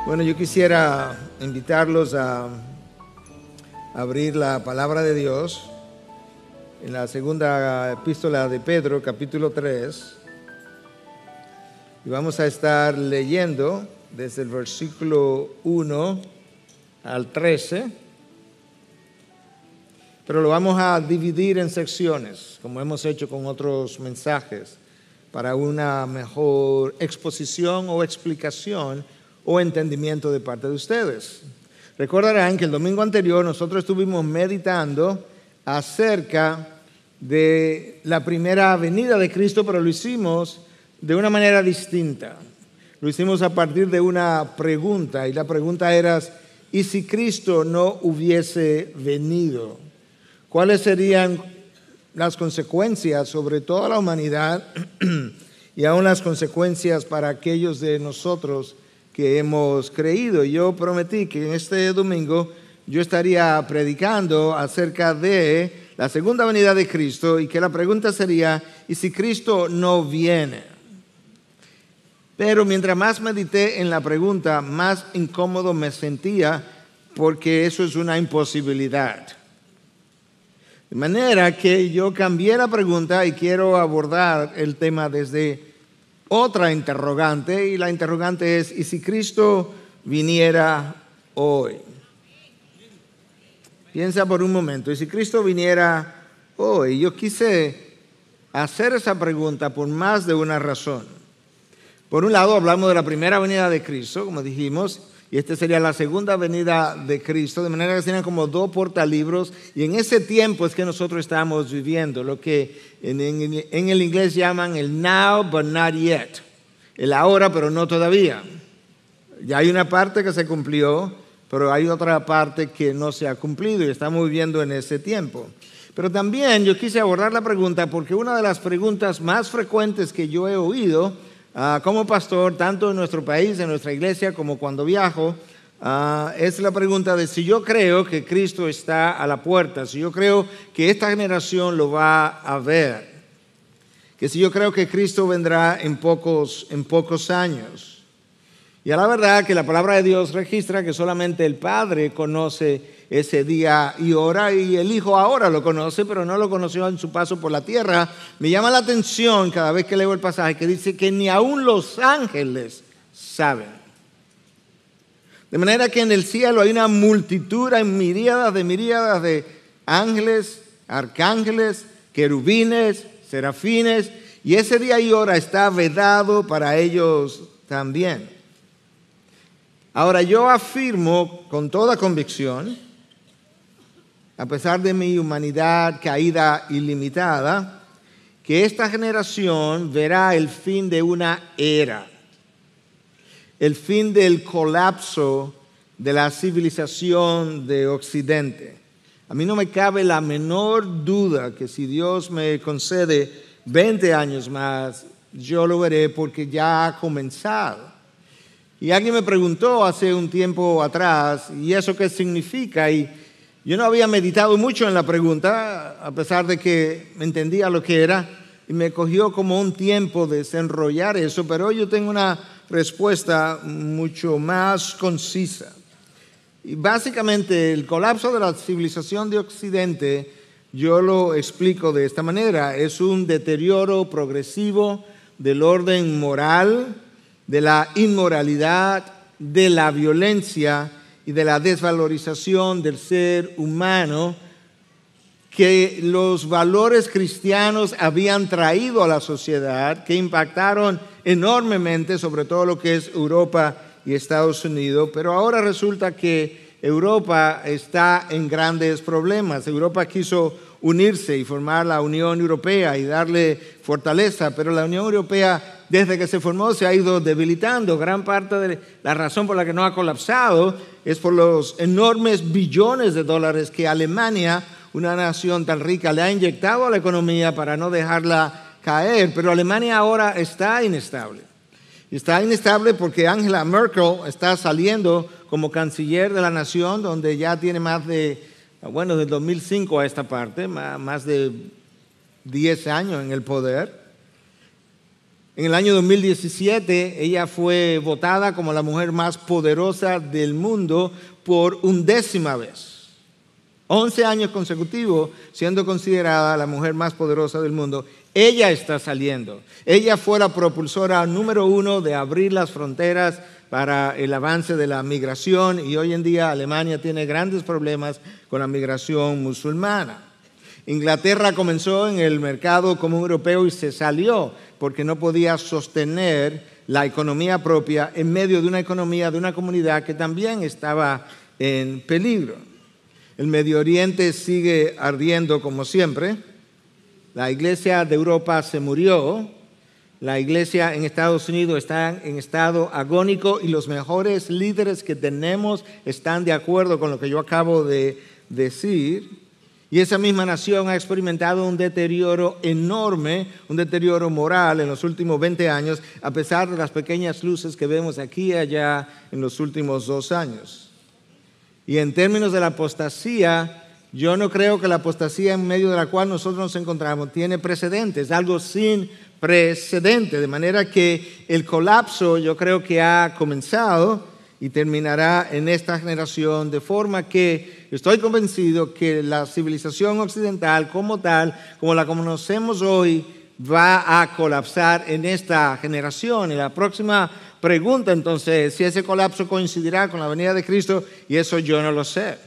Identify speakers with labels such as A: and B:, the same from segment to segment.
A: Bueno, yo quisiera invitarlos a abrir la palabra de Dios en la segunda epístola de Pedro, capítulo 3. Y vamos a estar leyendo desde el versículo 1 al 13. Pero lo vamos a dividir en secciones, como hemos hecho con otros mensajes, para una mejor exposición o explicación o entendimiento de parte de ustedes. Recordarán que el domingo anterior nosotros estuvimos meditando acerca de la primera venida de Cristo, pero lo hicimos de una manera distinta. Lo hicimos a partir de una pregunta, y la pregunta era: ¿y si Cristo no hubiese venido? ¿Cuáles serían las consecuencias sobre toda la humanidad y aún las consecuencias para aquellos de nosotros que hemos creído? Yo prometí que en este domingo yo estaría predicando acerca de la segunda venida de Cristo y que la pregunta sería: ¿y si Cristo no viene? Pero mientras más medité en la pregunta, más incómodo me sentía, porque eso es una imposibilidad. De manera que yo cambié la pregunta y quiero abordar el tema desde otra interrogante, y la interrogante es: ¿y si Cristo viniera hoy? Piensa por un momento, ¿y si Cristo viniera hoy? Yo quise hacer esa pregunta por más de una razón. Por un lado, hablamos de la primera venida de Cristo, como dijimos, y esta sería la segunda venida de Cristo, de manera que serían como dos portalibros, y en ese tiempo es que nosotros estamos viviendo, lo que en el inglés llaman el now but not yet, el ahora pero no todavía. Ya hay una parte que se cumplió, pero hay otra parte que no se ha cumplido, y estamos viviendo en ese tiempo. Pero también yo quise abordar la pregunta porque una de las preguntas más frecuentes que yo he oído como pastor, tanto en nuestro país, en nuestra iglesia, como cuando viajo, es la pregunta de si yo creo que Cristo está a la puerta, si yo creo que esta generación lo va a ver, que si yo creo que Cristo vendrá en pocos años. Y a la verdad que la palabra de Dios registra que solamente el Padre conoce ese día y hora, y el Hijo ahora lo conoce, pero no lo conoció en su paso por la tierra. Me llama la atención cada vez que leo el pasaje que dice que ni aún los ángeles saben. De manera que en el cielo hay una multitud, hay miríadas de ángeles, arcángeles, querubines, serafines, y ese día y hora está vedado para ellos también. Ahora, yo afirmo con toda convicción, a pesar de mi humanidad caída y limitada, que esta generación verá el fin de una era, el fin del colapso de la civilización de Occidente. A mí no me cabe la menor duda que si Dios me concede 20 años más, yo lo veré, porque ya ha comenzado. Y alguien me preguntó hace un tiempo atrás: ¿y eso qué significa? Y yo no había meditado mucho en la pregunta, a pesar de que entendía lo que era, y me cogió como un tiempo desenrollar eso, pero hoy yo tengo una respuesta mucho más concisa. Y básicamente el colapso de la civilización de Occidente, yo lo explico de esta manera: es un deterioro progresivo del orden moral, de la inmoralidad, de la violencia y de la desvalorización del ser humano que los valores cristianos habían traído a la sociedad, que impactaron enormemente sobre todo lo que es Europa y Estados Unidos. Pero ahora resulta que Europa está en grandes problemas. Europa quiso unirse y formar la Unión Europea y darle fortaleza, pero la Unión Europea, desde que se formó, se ha ido debilitando. Gran parte de la razón por la que no ha colapsado es por los enormes billones de dólares que Alemania, una nación tan rica, le ha inyectado a la economía para no dejarla caer. Pero Alemania ahora está inestable. Está inestable porque Angela Merkel está saliendo como canciller de la nación, donde ya tiene más de, desde 2005 a esta parte, más de 10 años en el poder. En el año 2017, ella fue votada como la mujer más poderosa del mundo por 11ª vez. 11 años consecutivos siendo considerada la mujer más poderosa del mundo. Ella está saliendo. Ella fue la propulsora número 1 de abrir las fronteras para el avance de la migración, y hoy en día Alemania tiene grandes problemas con la migración musulmana. Inglaterra comenzó en el mercado común europeo y se salió porque no podía sostener la economía propia en medio de una economía de una comunidad que también estaba en peligro. El Medio Oriente sigue ardiendo como siempre. La iglesia de Europa se murió. La iglesia en Estados Unidos está en estado agónico y los mejores líderes que tenemos están de acuerdo con lo que yo acabo de decir. Y esa misma nación ha experimentado un deterioro enorme, un deterioro moral en los últimos 20 años, a pesar de las pequeñas luces que vemos aquí y allá en los últimos 2 años. Y en términos de la apostasía, yo no creo que la apostasía en medio de la cual nosotros nos encontramos tiene precedentes, algo sin precedente, de manera que el colapso yo creo que ha comenzado y terminará en esta generación, de forma que estoy convencido que la civilización occidental como tal, como la conocemos hoy, va a colapsar en esta generación. Y la próxima pregunta entonces es si ese colapso coincidirá con la venida de Cristo, y eso yo no lo sé.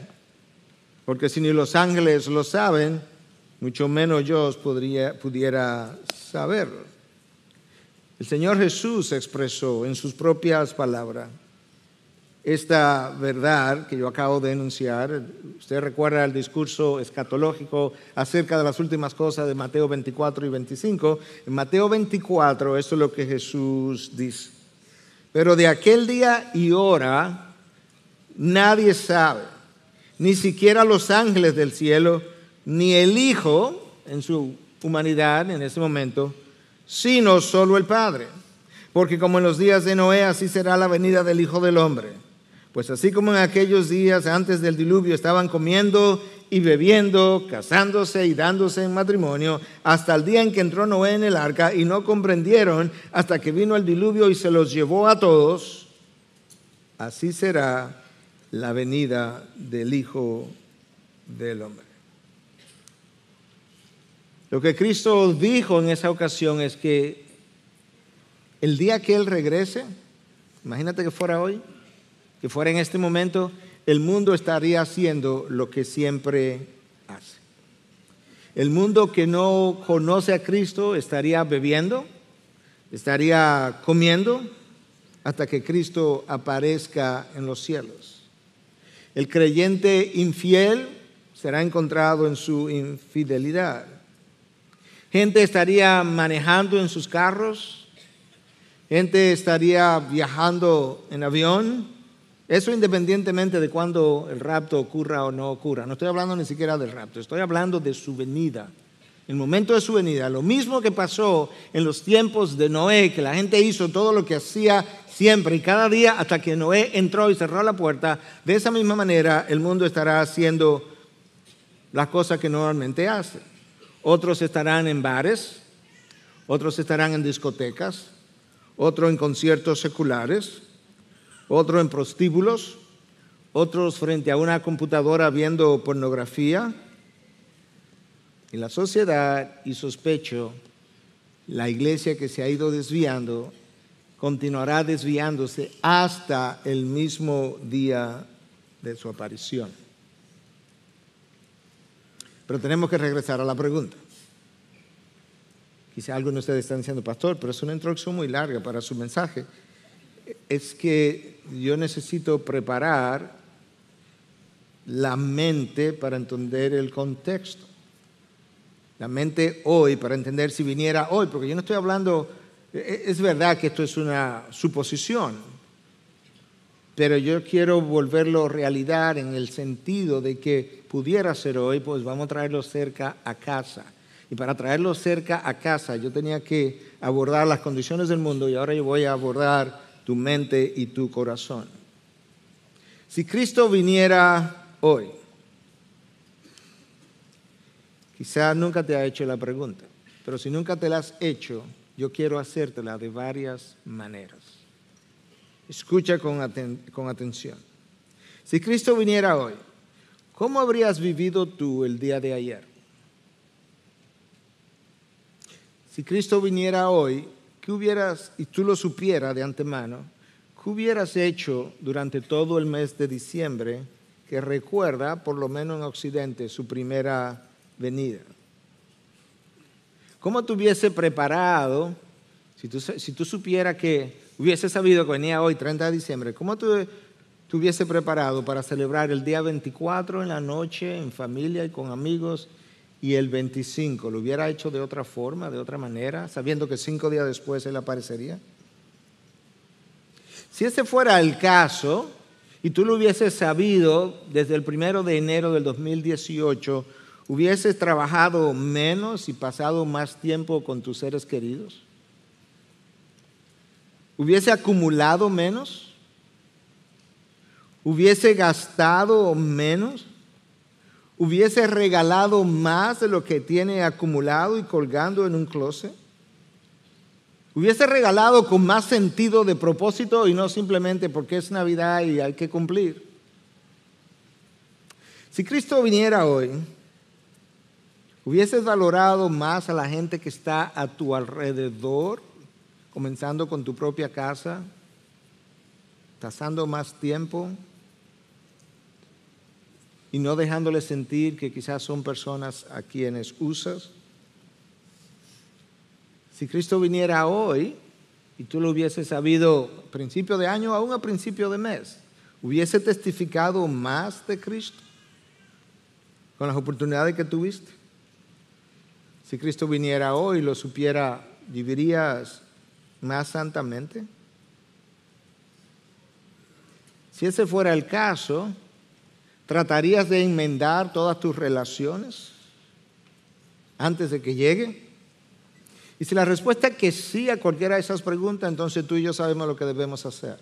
A: Porque si ni los ángeles lo saben, mucho menos yo pudiera saberlo. El Señor Jesús expresó en sus propias palabras esta verdad que yo acabo de enunciar. Usted recuerda el discurso escatológico acerca de las últimas cosas de Mateo 24 y 25. En Mateo 24, esto es lo que Jesús dice. Pero de aquel día y hora nadie sabe, ni siquiera los ángeles del cielo, ni el Hijo en su humanidad en ese momento, sino solo el Padre. Porque como en los días de Noé, así será la venida del Hijo del Hombre. Pues así como en aquellos días antes del diluvio estaban comiendo y bebiendo, casándose y dándose en matrimonio, hasta el día en que entró Noé en el arca, y no comprendieron hasta que vino el diluvio y se los llevó a todos, así será la venida del Hijo del Hombre. Lo que Cristo dijo en esa ocasión es que el día que Él regrese, imagínate que fuera hoy, que fuera en este momento, el mundo estaría haciendo lo que siempre hace. El mundo que no conoce a Cristo estaría bebiendo, estaría comiendo, hasta que Cristo aparezca en los cielos. El creyente infiel será encontrado en su infidelidad. Gente estaría manejando en sus carros, gente estaría viajando en avión. Eso independientemente de cuándo el rapto ocurra o no ocurra. No estoy hablando ni siquiera del rapto, estoy hablando de su venida. El momento de su venida, lo mismo que pasó en los tiempos de Noé, que la gente hizo todo lo que hacía siempre y cada día hasta que Noé entró y cerró la puerta. De esa misma manera el mundo estará haciendo las cosas que normalmente hace. Otros estarán en bares, otros estarán en discotecas, otros en conciertos seculares, otros en prostíbulos, otros frente a una computadora viendo pornografía. Y la sociedad, y sospecho, la iglesia que se ha ido desviando, continuará desviándose hasta el mismo día de su aparición. Pero tenemos que regresar a la pregunta. Quizá algunos de ustedes están diciendo, pastor, pero es una introducción muy larga para su mensaje. Es que yo necesito preparar la mente para entender el contexto. La mente hoy para entender si viniera hoy, porque yo no estoy hablando, es verdad que esto es una suposición, pero yo quiero volverlo realidad en el sentido de que pudiera ser hoy, pues vamos a traerlo cerca a casa. Y para traerlo cerca a casa yo tenía que abordar las condiciones del mundo, y ahora yo voy a abordar tu mente y tu corazón. Si Cristo viniera hoy, quizá nunca te ha hecho la pregunta, pero si nunca te la has hecho, yo quiero hacértela de varias maneras. Escucha con atención. Si Cristo viniera hoy, ¿cómo habrías vivido tú el día de ayer? Si Cristo viniera hoy, ¿qué hubieras, y tú lo supieras de antemano, qué hubieras hecho durante todo el mes de diciembre que recuerda, por lo menos en Occidente, su primera venida? ¿Cómo te hubiese preparado, si tú supieras que hubiese sabido que venía hoy, 30 de diciembre, cómo te hubiese preparado para celebrar el día 24 en la noche, en familia y con amigos, y el 25? ¿Lo hubiera hecho de otra forma, de otra manera, sabiendo que 5 días después Él aparecería? Si ese fuera el caso, y tú lo hubieses sabido desde el 1 de enero del 2018, ¿hubieses trabajado menos y pasado más tiempo con tus seres queridos? ¿Hubiese acumulado menos? ¿Hubiese gastado menos? ¿Hubiese regalado más de lo que tiene acumulado y colgando en un closet? ¿Hubiese regalado con más sentido de propósito y no simplemente porque es Navidad y hay que cumplir? Si Cristo viniera hoy, ¿hubieses valorado más a la gente que está a tu alrededor, comenzando con tu propia casa, pasando más tiempo y no dejándoles sentir que quizás son personas a quienes usas? Si Cristo viniera hoy y tú lo hubieses sabido a principio de año, aún a principio de mes, ¿hubiese testificado más de Cristo con las oportunidades que tuviste? Si Cristo viniera hoy y lo supiera, ¿vivirías más santamente? Si ese fuera el caso, ¿tratarías de enmendar todas tus relaciones antes de que llegue? Y si la respuesta es que sí a cualquiera de esas preguntas, entonces tú y yo sabemos lo que debemos hacer.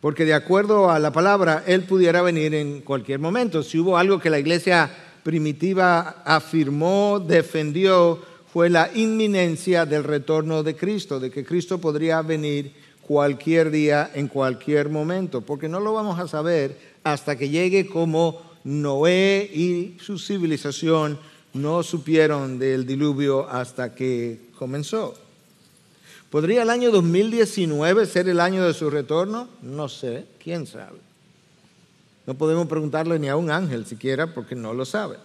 A: Porque de acuerdo a la palabra, Él pudiera venir en cualquier momento. Si hubo algo que la iglesia primitiva afirmó, defendió, fue la inminencia del retorno de Cristo, de que Cristo podría venir cualquier día, en cualquier momento, porque no lo vamos a saber hasta que llegue, como Noé y su civilización no supieron del diluvio hasta que comenzó. ¿Podría el año 2019 ser el año de su retorno? No sé, quién sabe. No podemos preguntarle ni a un ángel siquiera porque no lo sabe.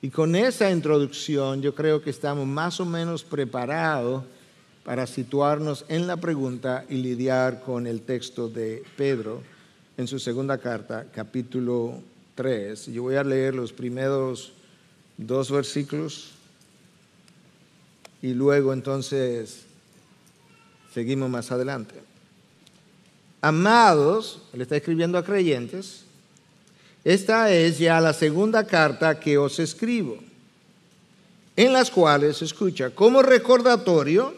A: Y con esa introducción yo creo que estamos más o menos preparados para situarnos en la pregunta y lidiar con el texto de Pedro en su segunda carta, capítulo 3. Yo voy a leer los primeros 2 versículos y luego entonces seguimos más adelante. Amados, él está escribiendo a creyentes, esta es ya la segunda carta que os escribo, en las cuales, escucha, como recordatorio,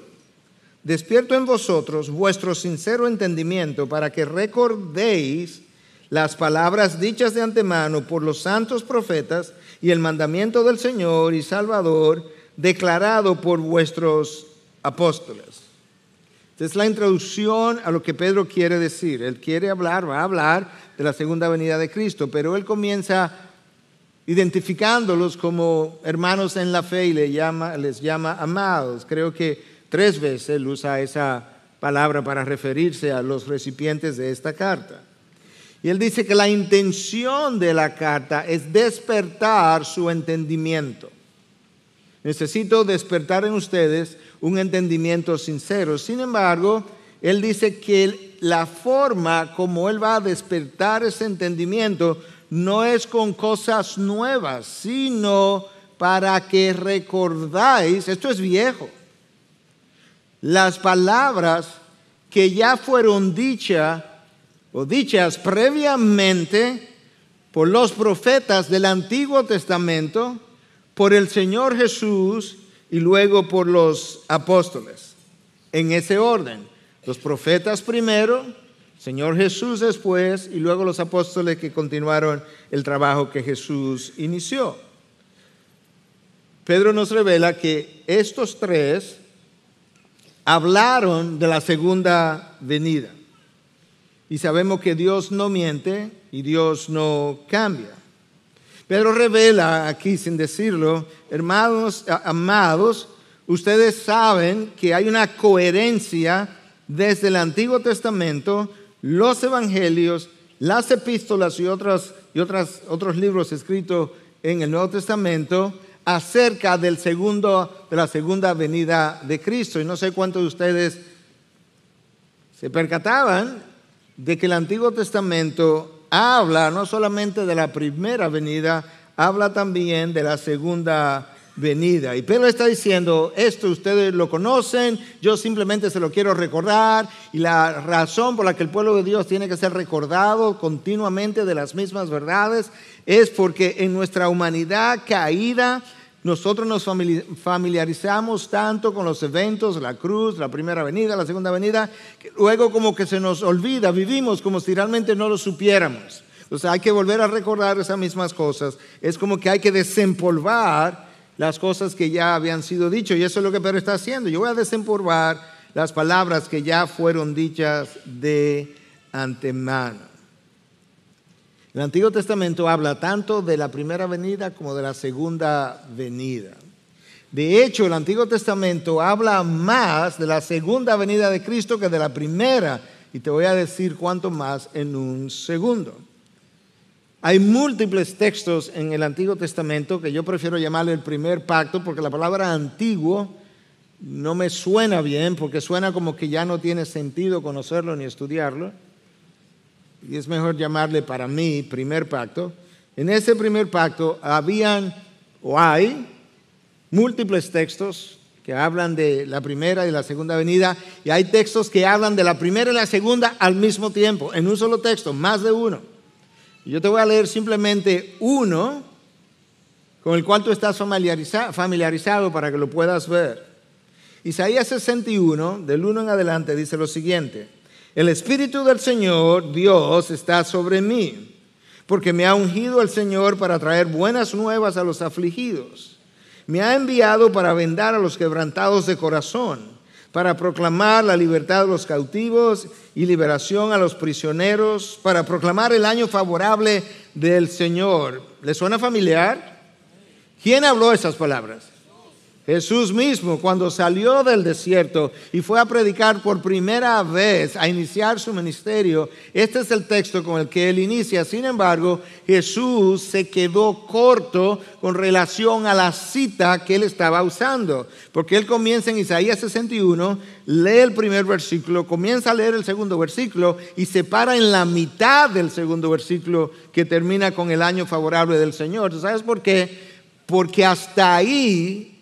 A: despierto en vosotros vuestro sincero entendimiento para que recordéis las palabras dichas de antemano por los santos profetas y el mandamiento del Señor y Salvador declarado por vuestros apóstoles. Esta es la introducción a lo que Pedro quiere decir. Él quiere hablar, va a hablar de la segunda venida de Cristo, pero él comienza identificándolos como hermanos en la fe y les llama amados. Creo que 3 veces él usa esa palabra para referirse a los recipientes de esta carta. Y él dice que la intención de la carta es despertar su entendimiento. Necesito despertar en ustedes un entendimiento sincero. Sin embargo, él dice que la forma como él va a despertar ese entendimiento no es con cosas nuevas, sino para que recordáis, esto es viejo, las palabras que ya fueron dichas previamente por los profetas del Antiguo Testamento, por el Señor Jesús y luego por los apóstoles. En ese orden, los profetas primero, Señor Jesús después y luego los apóstoles que continuaron el trabajo que Jesús inició. Pedro nos revela que estos tres hablaron de la segunda venida. Y sabemos que Dios no miente y Dios no cambia. Pedro revela aquí, sin decirlo, hermanos amados, ustedes saben que hay una coherencia desde el Antiguo Testamento, los evangelios, las epístolas y otros libros escritos en el Nuevo Testamento acerca de la segunda venida de Cristo. Y no sé cuántos de ustedes se percataban de que el Antiguo Testamento habla no solamente de la primera venida, habla también de la segunda venida. Y Pedro está diciendo, esto ustedes lo conocen, yo simplemente se lo quiero recordar, y la razón por la que el pueblo de Dios tiene que ser recordado continuamente de las mismas verdades es porque en nuestra humanidad caída nosotros nos familiarizamos tanto con los eventos, la cruz, la primera venida, la segunda venida, que luego como que se nos olvida, vivimos como si realmente no lo supiéramos. Entonces hay que volver a recordar esas mismas cosas. Es como que hay que desempolvar las cosas que ya habían sido dichas, y eso es lo que Pedro está haciendo. Yo voy a desempolvar las palabras que ya fueron dichas de antemano. El Antiguo Testamento habla tanto de la primera venida como de la segunda venida. De hecho, el Antiguo Testamento habla más de la segunda venida de Cristo que de la primera, y te voy a decir cuánto más en un segundo. Hay múltiples textos en el Antiguo Testamento que yo prefiero llamarle el primer pacto, porque la palabra antiguo no me suena bien, porque suena como que ya no tiene sentido conocerlo ni estudiarlo. Y es mejor llamarle para mí primer pacto. En ese primer pacto hay múltiples textos que hablan de la primera y la segunda venida, y hay textos que hablan de la primera y la segunda al mismo tiempo, en un solo texto, más de uno. Y yo te voy a leer simplemente uno con el cual tú estás familiarizado para que lo puedas ver. Isaías 61, del 1 en adelante, dice lo siguiente: el Espíritu del Señor Dios está sobre mí, porque me ha ungido el Señor para traer buenas nuevas a los afligidos. Me ha enviado para vendar a los quebrantados de corazón, para proclamar la libertad de los cautivos y liberación a los prisioneros, para proclamar el año favorable del Señor. ¿Le suena familiar? ¿Quién habló esas palabras? Jesús mismo, cuando salió del desierto y fue a predicar por primera vez, a iniciar su ministerio. Este es el texto con el que él inicia. Sin embargo, Jesús se quedó corto con relación a la cita que él estaba usando, porque él comienza en Isaías 61, lee el primer versículo, comienza a leer el segundo versículo y se para en la mitad del segundo versículo, que termina con el año favorable del Señor. ¿Sabes por qué? Porque hasta ahí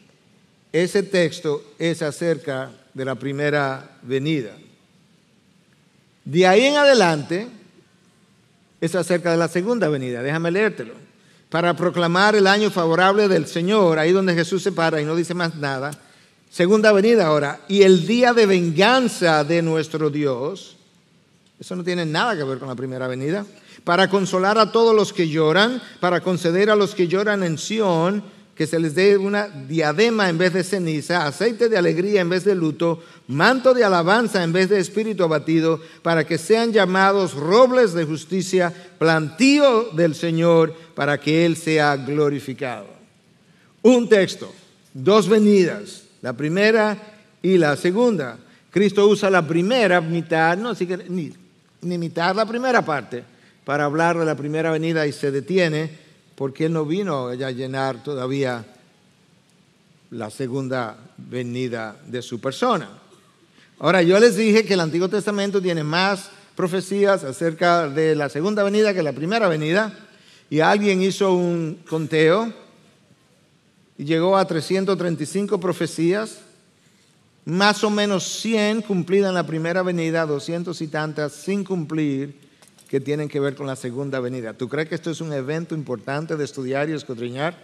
A: ese texto es acerca de la primera venida. De ahí en adelante es acerca de la segunda venida. Déjame leértelo. Para proclamar el año favorable del Señor, ahí donde Jesús se para y no dice más nada. Segunda venida ahora. Y el día de venganza de nuestro Dios. Eso no tiene nada que ver con la primera venida. Para consolar a todos los que lloran, para conceder a los que lloran en Sión que se les dé una diadema en vez de ceniza, aceite de alegría en vez de luto, manto de alabanza en vez de espíritu abatido, para que sean llamados robles de justicia, plantío del Señor, para que Él sea glorificado. Un texto, dos venidas, la primera y la segunda. Cristo usa la primera mitad, no así que ni mitad, la primera parte, para hablar de la primera venida, y se detiene porque Él no vino a llenar todavía la segunda venida de su persona. Ahora, yo les dije que el Antiguo Testamento tiene más profecías acerca de la segunda venida que la primera venida, y alguien hizo un conteo y llegó a 335 profecías, más o menos 100 cumplidas en la primera venida, 200 y tantas sin cumplir, que tienen que ver con la segunda venida. ¿Tú crees que esto es un evento importante de estudiar y escudriñar?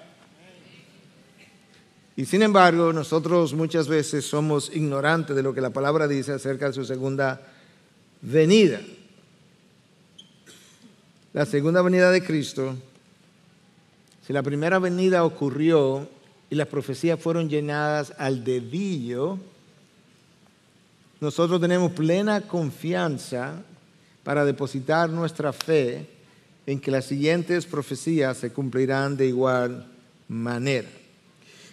A: Y sin embargo, nosotros muchas veces somos ignorantes de lo que la palabra dice acerca de su segunda venida. La segunda venida de Cristo, si la primera venida ocurrió y las profecías fueron llenadas al dedillo, nosotros tenemos plena confianza para depositar nuestra fe en que las siguientes profecías se cumplirán de igual manera.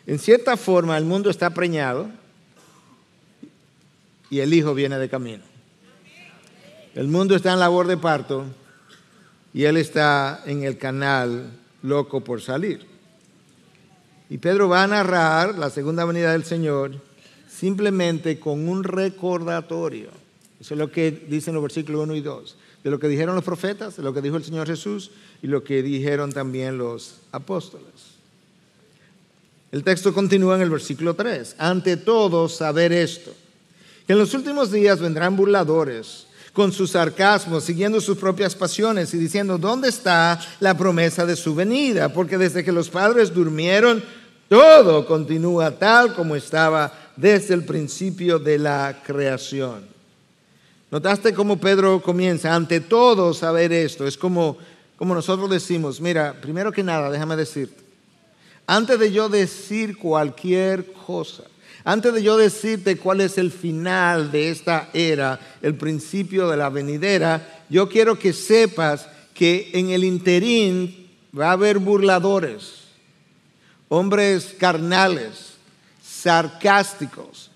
A: En cierta forma, el mundo está preñado y el Hijo viene de camino. El mundo está en labor de parto y Él está en el canal loco por salir. Y Pedro va a narrar la segunda venida del Señor simplemente con un recordatorio. Eso es lo que dicen los versículos 1 y 2. De lo que dijeron los profetas, de lo que dijo el Señor Jesús y lo que dijeron también los apóstoles. El texto continúa en el versículo 3. Ante todo, saber esto, que en los últimos días vendrán burladores con sus sarcasmos, siguiendo sus propias pasiones y diciendo, ¿dónde está la promesa de su venida? Porque desde que los padres durmieron, todo continúa tal como estaba desde el principio de la creación. ¿Notaste cómo Pedro comienza? Ante todo saber esto. Es como nosotros decimos, mira, primero que nada, déjame decirte, antes de yo decir cualquier cosa, antes de yo decirte cuál es el final de esta era, el principio de la venidera, yo quiero que sepas que en el interín va a haber burladores, hombres carnales, sarcásticos,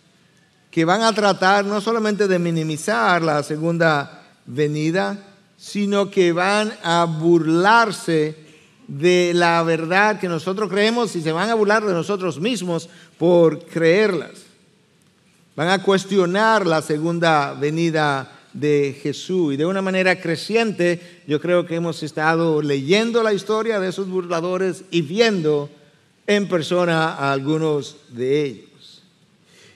A: que van a tratar no solamente de minimizar la segunda venida, sino que van a burlarse de la verdad que nosotros creemos y se van a burlar de nosotros mismos por creerlas. Van a cuestionar la segunda venida de Jesús y de una manera creciente yo creo que hemos estado leyendo la historia de esos burladores y viendo en persona a algunos de ellos.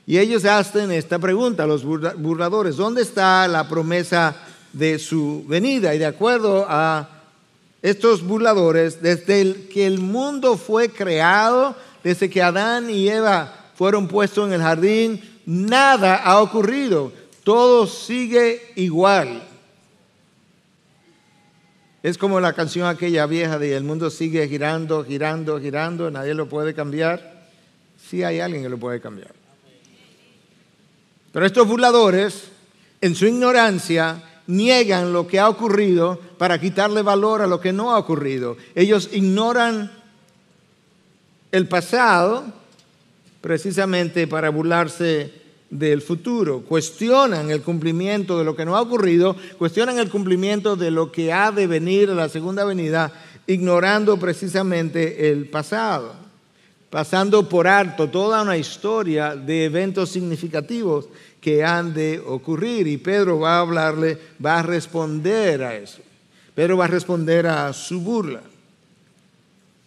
A: Y ellos hacen esta pregunta, los burladores, ¿dónde está la promesa de su venida? Y de acuerdo a estos burladores, desde que el mundo fue creado, desde que Adán y Eva fueron puestos en el jardín, nada ha ocurrido. Todo sigue igual. Es como la canción aquella vieja de el mundo sigue girando, girando, girando, nadie lo puede cambiar. Sí hay alguien que lo puede cambiar. Pero estos burladores, en su ignorancia, niegan lo que ha ocurrido para quitarle valor a lo que no ha ocurrido. Ellos ignoran el pasado precisamente para burlarse del futuro. Cuestionan el cumplimiento de lo que no ha ocurrido, cuestionan el cumplimiento de lo que ha de venir en la segunda venida, ignorando precisamente el pasado, pasando por alto toda una historia de eventos significativos que han de ocurrir. Y Pedro va a responder a eso. Pedro va a responder a su burla.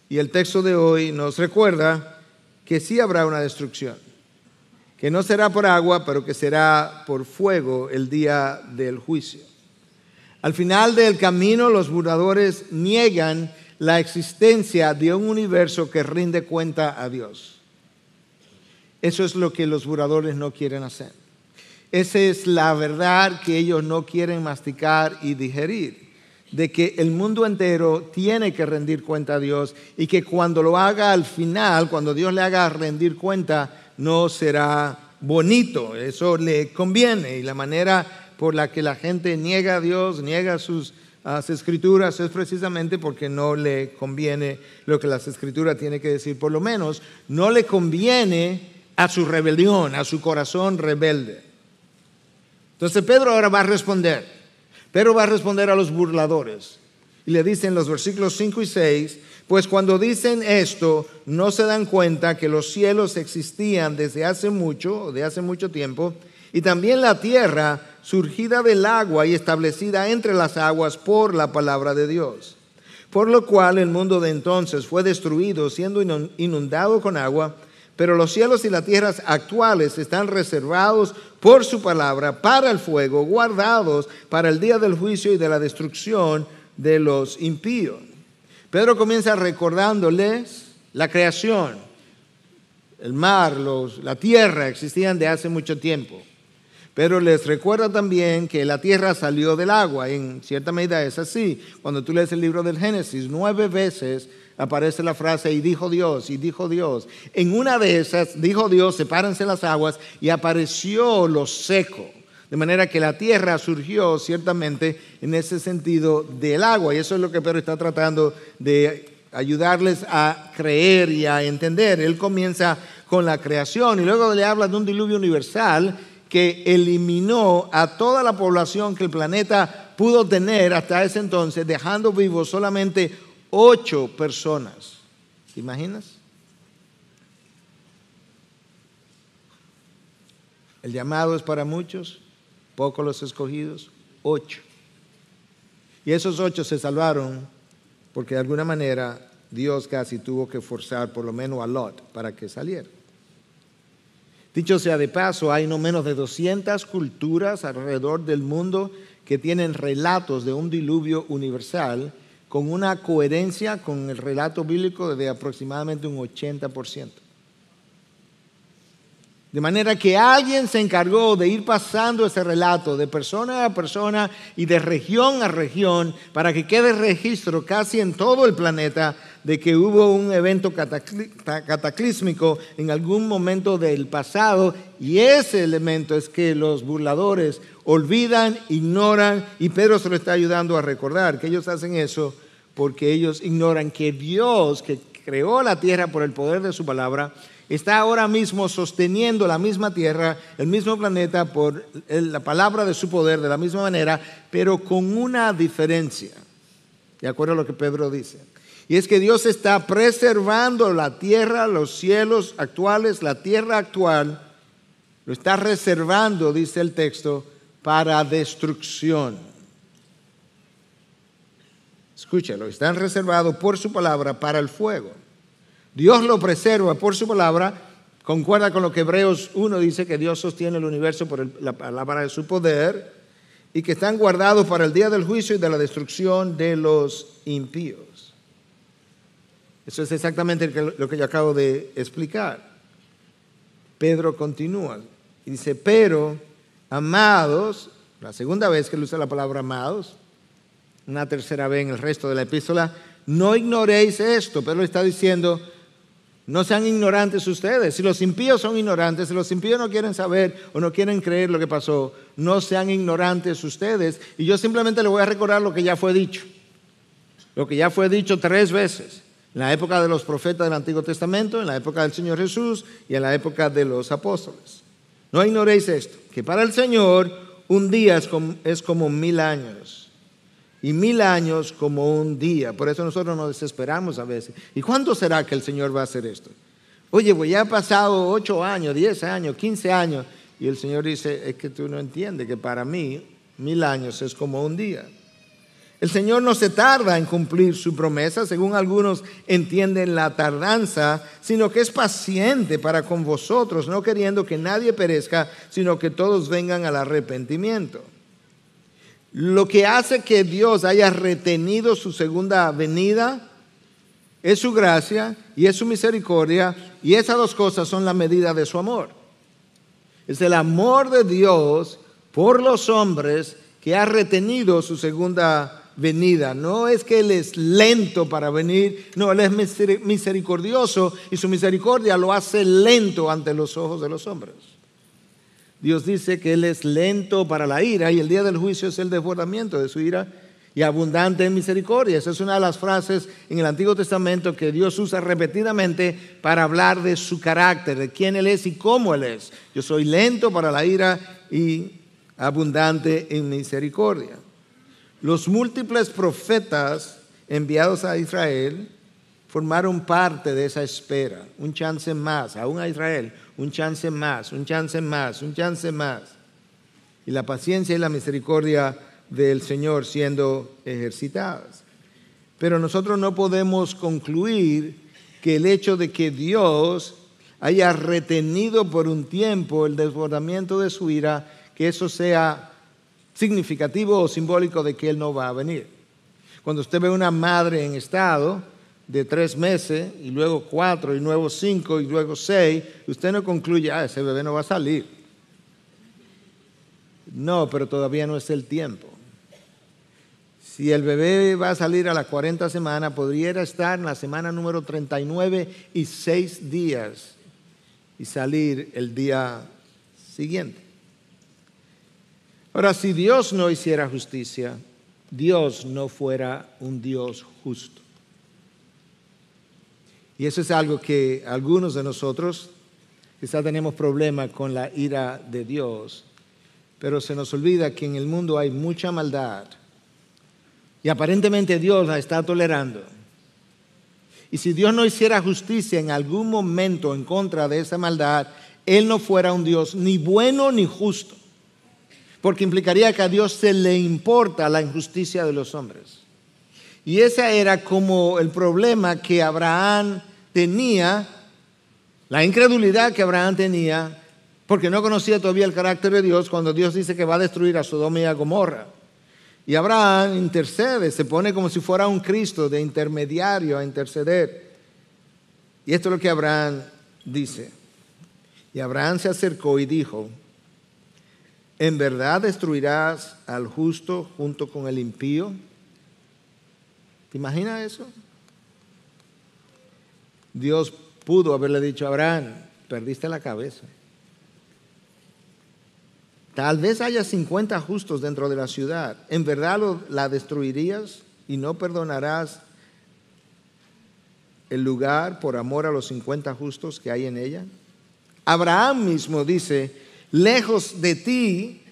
A: Y el texto de hoy nos recuerda que sí habrá una destrucción, que no será por agua, pero que será por fuego el día del juicio. Al final del camino, los burladores niegan la existencia de un universo que rinde cuenta a Dios. Eso es lo que los burladores no quieren hacer. Esa es la verdad que ellos no quieren masticar y digerir, de que el mundo entero tiene que rendir cuenta a Dios y que cuando lo haga al final, cuando Dios le haga rendir cuenta, no será bonito. Eso le conviene, y la manera por la que la gente niega a Dios, niega sus escrituras, es precisamente porque no le conviene lo que las escrituras tienen que decir. Por lo menos no le conviene a su rebelión, a su corazón rebelde. Entonces Pedro ahora va a responder. Pedro va a responder a los burladores. Y le dicen los versículos 5 y 6, pues cuando dicen esto, no se dan cuenta que los cielos existían desde hace mucho tiempo, y también la tierra surgida del agua y establecida entre las aguas por la palabra de Dios. Por lo cual el mundo de entonces fue destruido, siendo inundado con agua, pero los cielos y las tierras actuales están reservados por su palabra para el fuego, guardados para el día del juicio y de la destrucción de los impíos. Pedro comienza recordándoles la creación. El mar, la tierra existían de hace mucho tiempo. Pero les recuerda también que la tierra salió del agua. En cierta medida es así. Cuando tú lees el libro del Génesis, 9 veces aparece la frase, y dijo Dios, y dijo Dios. En una de esas, dijo Dios, sepárense las aguas, y apareció lo seco. De manera que la tierra surgió ciertamente en ese sentido del agua. Y eso es lo que Pedro está tratando de ayudarles a creer y a entender. Él comienza con la creación y luego le habla de un diluvio universal que eliminó a toda la población que el planeta pudo tener hasta ese entonces, dejando vivos solamente 8 personas. ¿Te imaginas? El llamado es para muchos, pocos los escogidos, 8. Y esos 8 se salvaron porque de alguna manera Dios casi tuvo que forzar por lo menos a Lot para que saliera. Dicho sea de paso, hay no menos de 200 culturas alrededor del mundo que tienen relatos de un diluvio universal con una coherencia con el relato bíblico de aproximadamente un 80%. De manera que alguien se encargó de ir pasando ese relato de persona a persona y de región a región para que quede registro casi en todo el planeta de que hubo un evento cataclísmico en algún momento del pasado, y ese elemento es que los burladores olvidan, ignoran, y Pedro se lo está ayudando a recordar que ellos hacen eso porque ellos ignoran que Dios, que creó la tierra por el poder de su palabra, está ahora mismo sosteniendo la misma tierra, el mismo planeta por la palabra de su poder de la misma manera, pero con una diferencia, de acuerdo a lo que Pedro dice. Y es que Dios está preservando la tierra, los cielos actuales, la tierra actual, lo está reservando, dice el texto, para destrucción. Escúchalo, están reservados por su palabra para el fuego. Dios lo preserva por su palabra, concuerda con lo que Hebreos 1 dice, que Dios sostiene el universo por la palabra de su poder, y que están guardados para el día del juicio y de la destrucción de los impíos. Eso es exactamente lo que yo acabo de explicar. Pedro continúa y dice, pero, amados, la segunda vez que él usa la palabra amados, una tercera vez en el resto de la epístola, no ignoréis esto. Pedro está diciendo, no sean ignorantes ustedes. Si los impíos son ignorantes, si los impíos no quieren saber o no quieren creer lo que pasó, no sean ignorantes ustedes. Y yo simplemente le voy a recordar lo que ya fue dicho. Lo que ya fue dicho 3 veces. En la época de los profetas del Antiguo Testamento, en la época del Señor Jesús y en la época de los apóstoles. No ignoréis esto, que para el Señor un día es como 1000 años. Y 1000 años como un día. Por eso nosotros nos desesperamos a veces. ¿Y cuándo será que el Señor va a hacer esto? Oye, pues ya ha pasado 8 años, 10 años, 15 años. Y el Señor dice, es que tú no entiendes que para mí 1000 años es como un día. El Señor no se tarda en cumplir su promesa, según algunos entienden la tardanza, sino que es paciente para con vosotros, no queriendo que nadie perezca, sino que todos vengan al arrepentimiento. Lo que hace que Dios haya retenido su segunda venida es su gracia y es su misericordia, y esas 2 cosas son la medida de su amor. Es el amor de Dios por los hombres que ha retenido su segunda venida. No es que Él es lento para venir, no, Él es misericordioso y su misericordia lo hace lento ante los ojos de los hombres. Dios dice que Él es lento para la ira y el día del juicio es el desbordamiento de su ira y abundante en misericordia. Esa es una de las frases en el Antiguo Testamento que Dios usa repetidamente para hablar de su carácter, de quién Él es y cómo Él es. Yo soy lento para la ira y abundante en misericordia. Los múltiples profetas enviados a Israel formaron parte de esa espera. Un chance más, aún a Israel, un chance más, un chance más, un chance más. Y la paciencia y la misericordia del Señor siendo ejercitadas. Pero nosotros no podemos concluir que el hecho de que Dios haya retenido por un tiempo el desbordamiento de su ira, que eso sea significativo o simbólico de que Él no va a venir. Cuando usted ve una madre en estado de 3 meses, y luego 4, y luego 5, y luego 6, usted no concluye, ese bebé no va a salir. No, pero todavía no es el tiempo. Si el bebé va a salir a las 40 semanas, podría estar en la semana número 39 y 6 días y salir el día siguiente. Ahora, si Dios no hiciera justicia, Dios no fuera un Dios justo. Y eso es algo que algunos de nosotros quizás tenemos problemas con la ira de Dios, pero se nos olvida que en el mundo hay mucha maldad y aparentemente Dios la está tolerando. Y si Dios no hiciera justicia en algún momento en contra de esa maldad, Él no fuera un Dios ni bueno ni justo, porque implicaría que a Dios se le importa la injusticia de los hombres. Y ese era como el problema que Abraham tenía, la incredulidad que Abraham tenía, porque no conocía todavía el carácter de Dios cuando Dios dice que va a destruir a Sodoma y a Gomorra. Y Abraham intercede, se pone como si fuera un Cristo de intermediario a interceder. Y esto es lo que Abraham dice. Y Abraham se acercó y dijo: ¿en verdad destruirás al justo junto con el impío? ¿Te imaginas eso? Dios pudo haberle dicho a Abraham: perdiste la cabeza. Tal vez haya 50 justos dentro de la ciudad. ¿En verdad la destruirías y no perdonarás el lugar por amor a los 50 justos que hay en ella? Abraham mismo dice: lejos de ti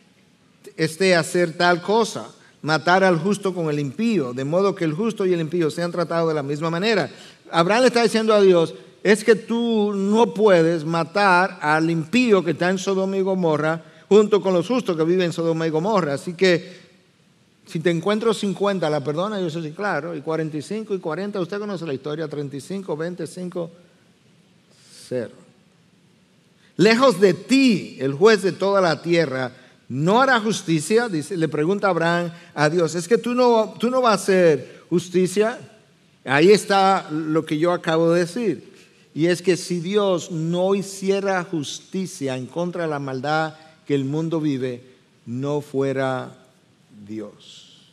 A: esté hacer tal cosa, matar al justo con el impío, de modo que el justo y el impío sean tratados de la misma manera. Abraham le está diciendo a Dios: es que tú no puedes matar al impío que está en Sodoma y Gomorra junto con los justos que viven en Sodoma y Gomorra. Así que si te encuentro 50, ¿la perdona? Yo sí, claro. Y 45 y 40, usted conoce la historia, 35, 25, 0. Lejos de ti, el juez de toda la tierra, ¿no hará justicia? Dice, le pregunta Abraham a Dios: ¿es que tú no vas a hacer justicia? Ahí está lo que yo acabo de decir. Y es que si Dios no hiciera justicia en contra de la maldad que el mundo vive, no fuera Dios.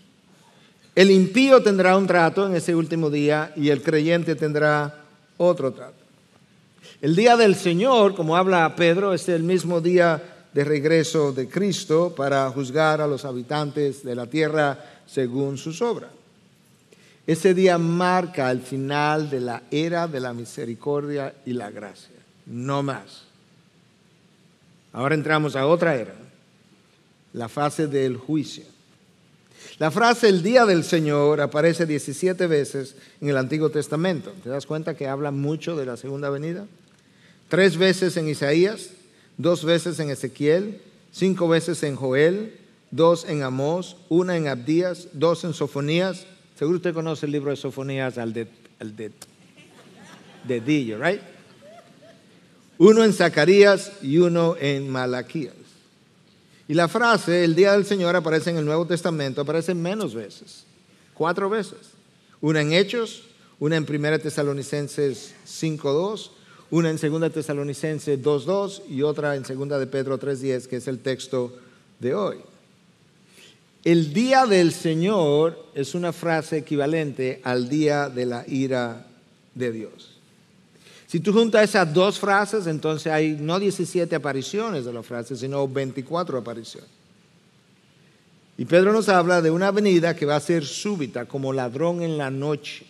A: El impío tendrá un trato en ese último día y el creyente tendrá otro trato. El día del Señor, como habla Pedro, es el mismo día de regreso de Cristo para juzgar a los habitantes de la tierra según sus obras. Ese día marca el final de la era de la misericordia y la gracia. No más. Ahora entramos a otra era, la fase del juicio. La frase el día del Señor aparece 17 veces en el Antiguo Testamento. ¿Te das cuenta que habla mucho de la segunda venida? 3 veces en Isaías, 2 veces en Ezequiel, 5 veces en Joel, 2 en Amós, 1 en Abdías, 2 en Sofonías. Seguro usted conoce el libro de Sofonías al dedillo, ¿right? 1 en Zacarías y 1 en Malaquías. Y la frase, el día del Señor, aparece en el Nuevo Testamento, aparece menos veces, 4 veces. 1 en Hechos, 1 en 1 Tesalonicenses 5:2, 1 en 2 Tesalonicenses 2:2 y otra en 2 de Pedro 3:10, que es el texto de hoy. El día del Señor es una frase equivalente al día de la ira de Dios. Si tú juntas esas 2 frases, entonces hay no 17 apariciones de las frases, sino 24 apariciones. Y Pedro nos habla de una venida que va a ser súbita, como ladrón en la noche,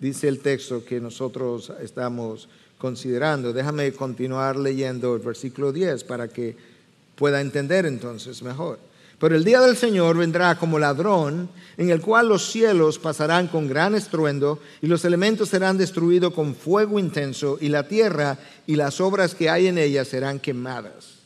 A: dice el texto que nosotros estamos considerando. Déjame continuar leyendo el versículo 10 para que pueda entender entonces mejor. Pero el día del Señor vendrá como ladrón, en el cual los cielos pasarán con gran estruendo y los elementos serán destruidos con fuego intenso y la tierra y las obras que hay en ella serán quemadas.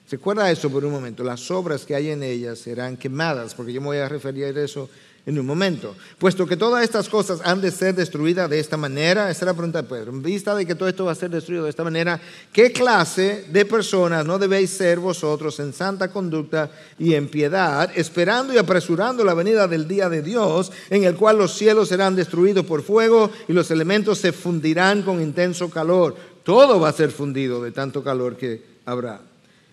A: ¿Se acuerda eso por un momento? Las obras que hay en ella serán quemadas, porque yo me voy a referir a eso en un momento. Puesto que todas estas cosas han de ser destruidas de esta manera, esta es la pregunta de Pedro. En vista de que todo esto va a ser destruido de esta manera, ¿qué clase de personas no debéis ser vosotros en santa conducta y en piedad, esperando y apresurando la venida del día de Dios, en el cual los cielos serán destruidos por fuego y los elementos se fundirán con intenso calor? Todo va a ser fundido de tanto calor que habrá.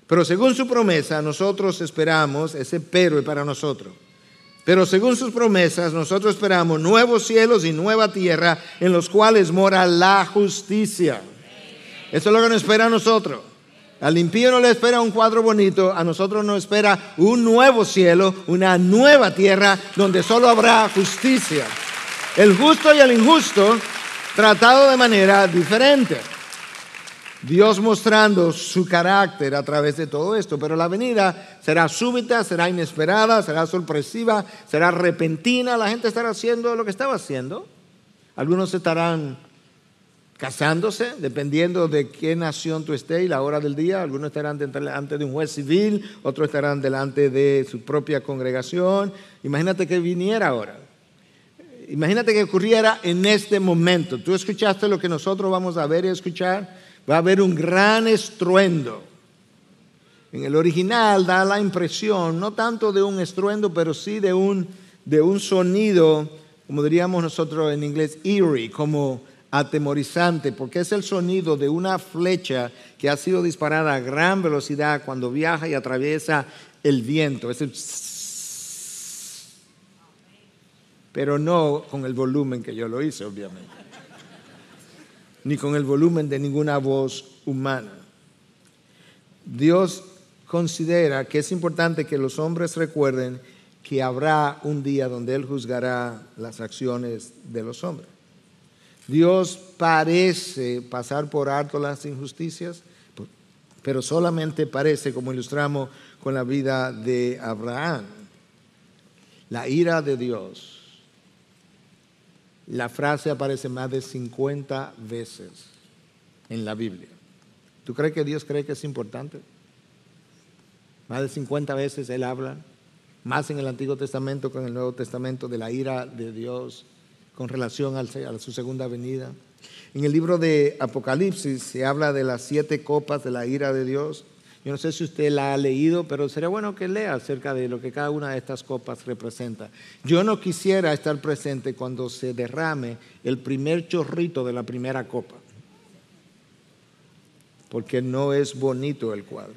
A: Pero según su promesa, nosotros esperamos, ese pero es para nosotros. Pero según sus promesas, nosotros esperamos nuevos cielos y nueva tierra en los cuales mora la justicia. Eso es lo que nos espera a nosotros. Al impío no le espera un cuadro bonito, a nosotros nos espera un nuevo cielo, una nueva tierra donde solo habrá justicia. El justo y el injusto tratado de manera diferente. Dios mostrando su carácter a través de todo esto, pero la venida será súbita, será inesperada, será sorpresiva, será repentina. La gente estará haciendo lo que estaba haciendo. Algunos estarán casándose, dependiendo de qué nación tú estés y la hora del día. Algunos estarán delante de un juez civil, otros estarán delante de su propia congregación. Imagínate que viniera ahora. Imagínate que ocurriera en este momento. Tú escuchaste lo que nosotros vamos a ver y escuchar. Va a haber un gran estruendo. En el original da la impresión, no tanto de un estruendo, pero sí de un sonido, como diríamos nosotros en inglés, eerie, como atemorizante, porque es el sonido de una flecha que ha sido disparada a gran velocidad cuando viaja y atraviesa el viento. Es el pero no con el volumen que yo lo hice, obviamente, ni con el volumen de ninguna voz humana. Dios considera que es importante que los hombres recuerden que habrá un día donde Él juzgará las acciones de los hombres. Dios parece pasar por alto las injusticias, pero solamente parece, como ilustramos con la vida de Abraham. La ira de Dios. La frase aparece más de 50 veces en la Biblia. ¿Tú crees que Dios cree que es importante? Más de 50 veces Él habla, más en el Antiguo Testamento que en el Nuevo Testamento, de la ira de Dios con relación a su segunda venida. En el libro de Apocalipsis se habla de las 7 copas de la ira de Dios. Yo no sé si usted la ha leído, pero sería bueno que lea acerca de lo que cada una de estas copas representa. Yo no quisiera estar presente cuando se derrame el primer chorrito de la primera copa, porque no es bonito el cuadro.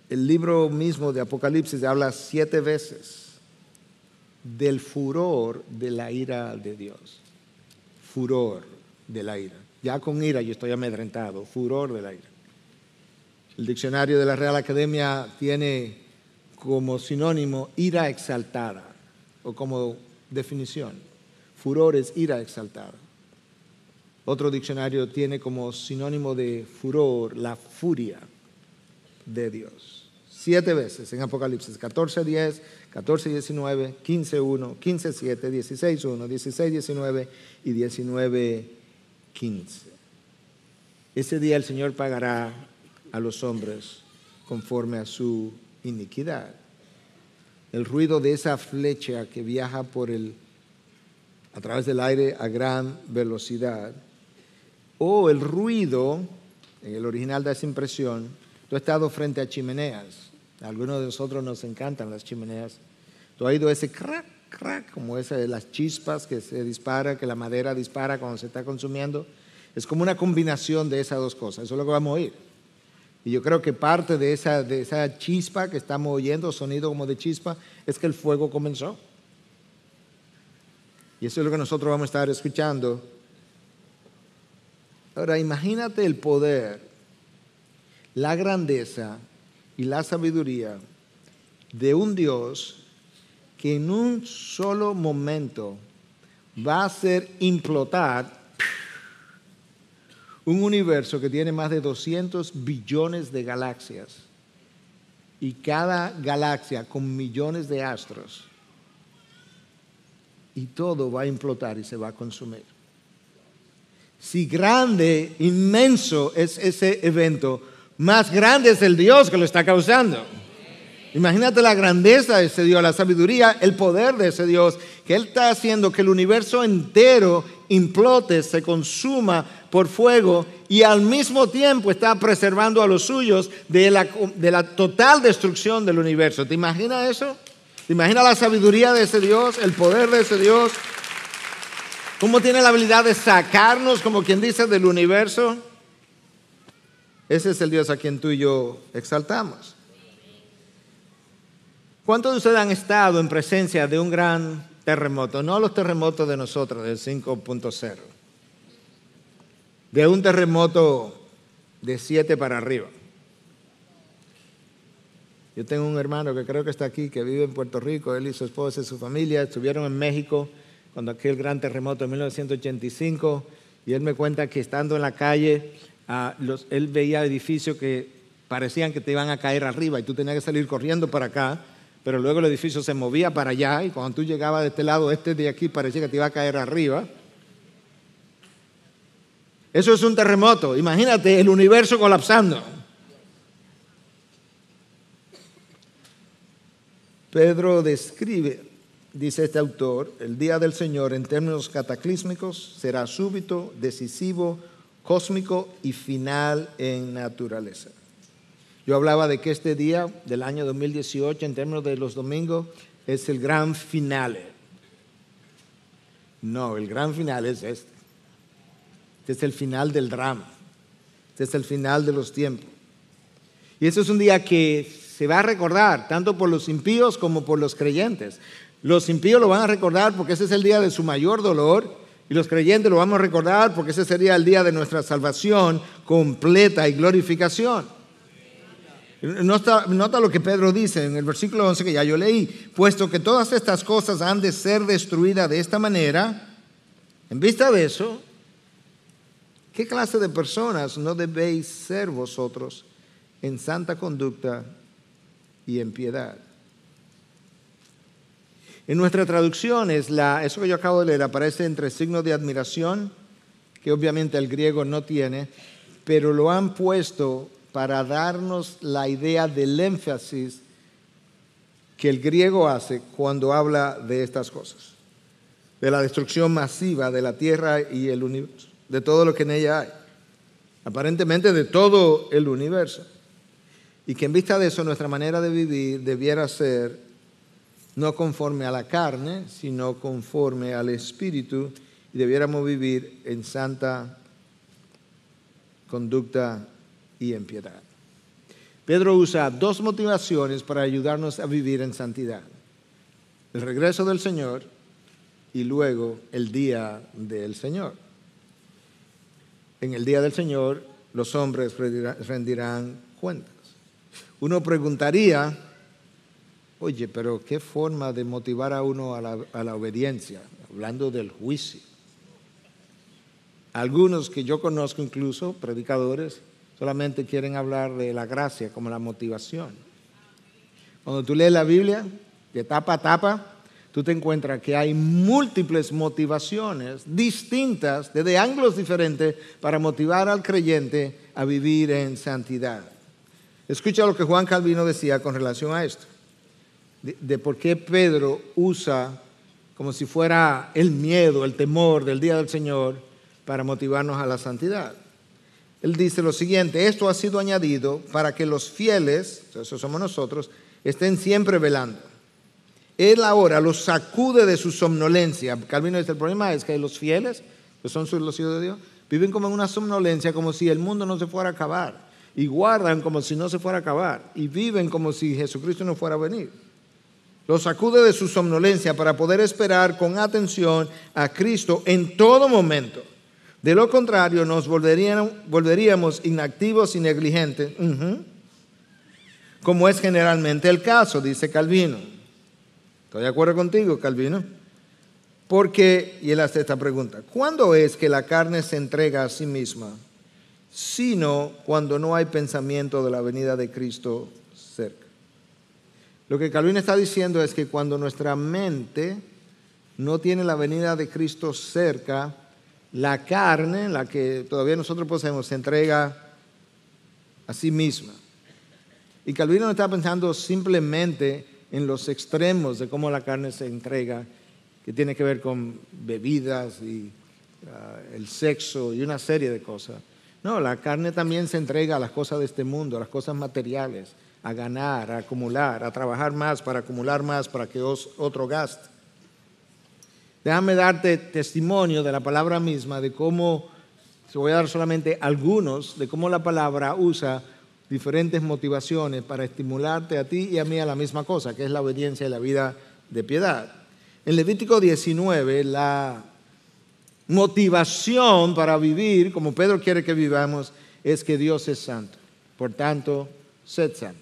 A: El libro mismo de Apocalipsis habla 7 veces del furor de la ira de Dios. Furor de la ira. Ya con ira yo estoy amedrentado. Furor de la ira. El diccionario de la Real Academia tiene como sinónimo ira exaltada, o como definición, furor es ira exaltada. Otro diccionario tiene como sinónimo de furor la furia de Dios. 7 veces en Apocalipsis, 14:10, 14:19, 15:1, 15:7, 16:1, 16:19 y 19:15. Ese día el Señor pagará a los hombres conforme a su iniquidad. El ruido de esa flecha que viaja a través del aire a gran velocidad, o el ruido, en el original da esa impresión. Tú has estado frente a chimeneas. A algunos de nosotros nos encantan las chimeneas. Tú has oído ese crack, crack, como ese de las chispas que se dispara, que la madera dispara cuando se está consumiendo. Es como una combinación de esas dos cosas. Eso es lo que vamos a oír. Y yo creo que parte de esa chispa que estamos oyendo, sonido como de chispa, es que el fuego comenzó. Y eso es lo que nosotros vamos a estar escuchando. Ahora, imagínate el poder, la grandeza y la sabiduría de un Dios que en un solo momento va a hacer implotar un universo que tiene más de 200 billones de galaxias y cada galaxia con millones de astros, y todo va a implotar y se va a consumir. Si grande, inmenso es ese evento, más grande es el Dios que lo está causando. Imagínate la grandeza de ese Dios, la sabiduría, el poder de ese Dios, que Él está haciendo que el universo entero implote, se consuma por fuego, y al mismo tiempo está preservando a los suyos de la total destrucción del universo. ¿Te imaginas eso? ¿Te imaginas la sabiduría de ese Dios, el poder de ese Dios? ¿Cómo tiene la habilidad de sacarnos, como quien dice, del universo? Ese es el Dios a quien tú y yo exaltamos. ¿Cuántos de ustedes han estado en presencia de un gran terremoto? No los terremotos de nosotros, del 5.0. De un terremoto de 7 para arriba. Yo tengo un hermano que creo que está aquí, que vive en Puerto Rico. Él y su esposa y su familia estuvieron en México cuando aquel gran terremoto de 1985. Y él me cuenta que estando en la calle, él veía edificios que parecían que te iban a caer arriba y tú tenías que salir corriendo para acá, pero luego el edificio se movía para allá y cuando tú llegabas de este lado, este de aquí parecía que te iba a caer arriba. Eso es un terremoto. Imagínate el universo colapsando. Pedro describe, dice este autor, el día del Señor en términos cataclísmicos será súbito, decisivo, cósmico y final en naturaleza. Yo hablaba de que este día del año 2018, en términos de los domingos, es el gran finale. No, el gran final es este. Este es el final del drama. Este es el final de los tiempos. Y este es un día que se va a recordar tanto por los impíos como por los creyentes. Los impíos lo van a recordar porque ese es el día de su mayor dolor y los creyentes lo vamos a recordar porque ese sería el día de nuestra salvación completa y glorificación. Nota lo que Pedro dice en el versículo 11 que ya yo leí. Puesto que todas estas cosas han de ser destruidas de esta manera, en vista de eso, ¿qué clase de personas no debéis ser vosotros en santa conducta y en piedad? En nuestra traducción, eso que yo acabo de leer aparece entre signos de admiración, que obviamente el griego no tiene, pero lo han puesto para darnos la idea del énfasis que el griego hace cuando habla de estas cosas, de la destrucción masiva de la tierra y el universo, de todo lo que en ella hay, aparentemente de todo el universo. Y que en vista de eso nuestra manera de vivir debiera ser no conforme a la carne, sino conforme al Espíritu, y debiéramos vivir en santa conducta y en piedad. Pedro usa dos motivaciones para ayudarnos a vivir en santidad: el regreso del Señor y luego el día del Señor. En el día del Señor los hombres rendirán cuentas. Uno preguntaría, oye, pero ¿qué forma de motivar a uno a la obediencia? Hablando del juicio. Algunos que yo conozco, incluso predicadores, solamente quieren hablar de la gracia como la motivación. Cuando tú lees la Biblia, de tapa a tapa, tú te encuentras que hay múltiples motivaciones distintas, desde ángulos diferentes, para motivar al creyente a vivir en santidad. Escucha lo que Juan Calvino decía con relación a esto, de por qué Pedro usa como si fuera el miedo, el temor del día del Señor para motivarnos a la santidad. Él dice lo siguiente: esto ha sido añadido para que los fieles, eso somos nosotros, estén siempre velando. Él ahora los sacude de su somnolencia. Calvino dice, el problema es que los fieles, que son los hijos de Dios, viven como en una somnolencia, como si el mundo no se fuera a acabar. Y guardan como si no se fuera a acabar. Y viven como si Jesucristo no fuera a venir. Los sacude de su somnolencia para poder esperar con atención a Cristo en todo momento. De lo contrario, nos volveríamos inactivos y negligentes, como es generalmente el caso, dice Calvino. ¿Estoy de acuerdo contigo, Calvino? Porque, y él hace esta pregunta, ¿cuándo es que la carne se entrega a sí misma? Sino cuando no hay pensamiento de la venida de Cristo cerca. Lo que Calvino está diciendo es que cuando nuestra mente no tiene la venida de Cristo cerca, la carne, la que todavía nosotros poseemos, se entrega a sí misma. Y Calvino no está pensando simplemente en los extremos de cómo la carne se entrega, que tiene que ver con bebidas y el sexo y una serie de cosas. No, la carne también se entrega a las cosas de este mundo, a las cosas materiales, a ganar, a acumular, a trabajar más para acumular más para que otro gaste. Déjame darte testimonio de la palabra misma, de cómo, te voy a dar solamente algunos, de cómo la palabra usa diferentes motivaciones para estimularte a ti y a mí a la misma cosa, que es la obediencia y la vida de piedad. En Levítico 19, la motivación para vivir, como Pedro quiere que vivamos, es que Dios es santo. Por tanto, sed santo.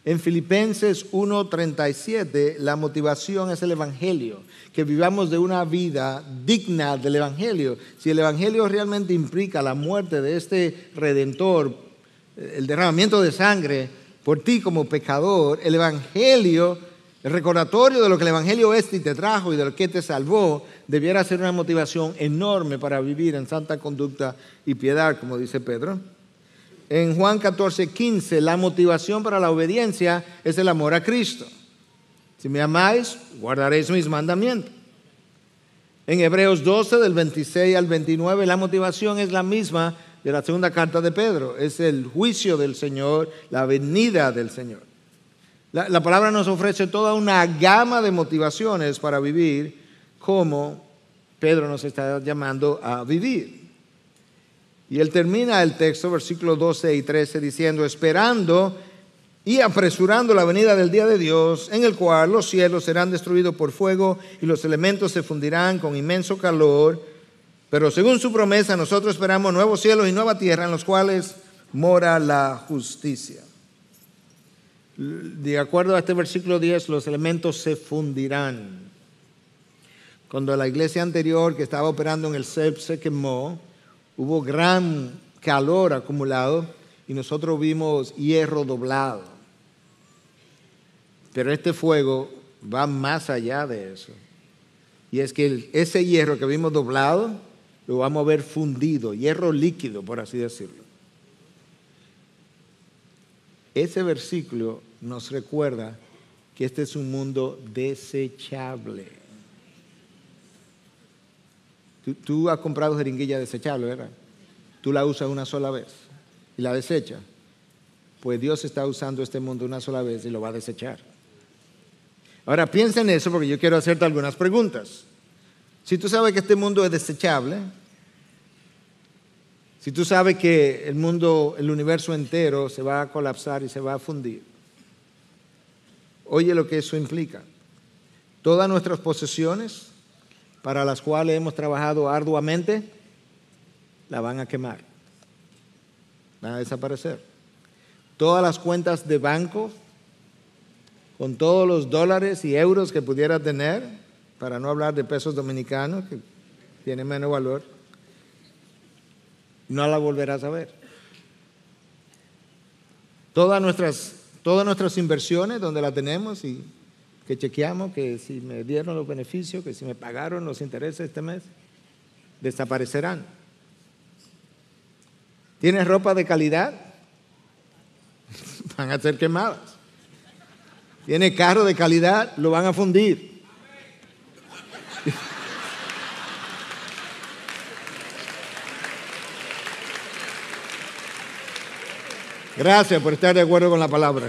A: En Filipenses 1:37, la motivación es el Evangelio, que vivamos de una vida digna del Evangelio. Si el Evangelio realmente implica la muerte de este Redentor, el derramamiento de sangre por ti como pecador, el Evangelio, el recordatorio de lo que el Evangelio es y te trajo y de lo que te salvó, debiera ser una motivación enorme para vivir en santa conducta y piedad, como dice Pedro. En Juan 14:15, la motivación para la obediencia es el amor a Cristo. Si me amáis, guardaréis mis mandamientos. En Hebreos 12, del 26 al 29, la motivación es la misma de la segunda carta de Pedro. Es el juicio del Señor, la venida del Señor. La palabra nos ofrece toda una gama de motivaciones para vivir como Pedro nos está llamando a vivir. Y él termina el texto, versículos 12 y 13, diciendo: esperando y apresurando la venida del día de Dios, en el cual los cielos serán destruidos por fuego y los elementos se fundirán con inmenso calor. Pero según su promesa, nosotros esperamos nuevos cielos y nueva tierra en los cuales mora la justicia. De acuerdo a este versículo 10, los elementos se fundirán. Cuando la iglesia anterior que estaba operando en el CEP se quemó, hubo gran calor acumulado y nosotros vimos hierro doblado. Pero este fuego va más allá de eso. Y es que ese hierro que vimos doblado, lo vamos a ver fundido, hierro líquido, por así decirlo. Ese versículo nos recuerda que este es un mundo desechable. Tú has comprado jeringuilla desechable, ¿verdad? Tú la usas una sola vez y la desechas. Pues Dios está usando este mundo una sola vez y lo va a desechar. Ahora piensa en eso porque yo quiero hacerte algunas preguntas. Si tú sabes que este mundo es desechable, si tú sabes que el mundo, el universo entero se va a colapsar y se va a fundir, oye lo que eso implica. Todas nuestras posesiones para las cuales hemos trabajado arduamente, la van a quemar, van a desaparecer. Todas las cuentas de banco, con todos los dólares y euros que pudiera tener, para no hablar de pesos dominicanos, que tienen menos valor, no la volverás a ver. Todas nuestras inversiones, donde las tenemos y que chequeamos, que si me dieron los beneficios, que si me pagaron los intereses este mes, desaparecerán. ¿Tienes ropa de calidad? Van a ser quemadas. ¿Tienes carro de calidad? Lo van a fundir. Gracias por estar de acuerdo con la palabra.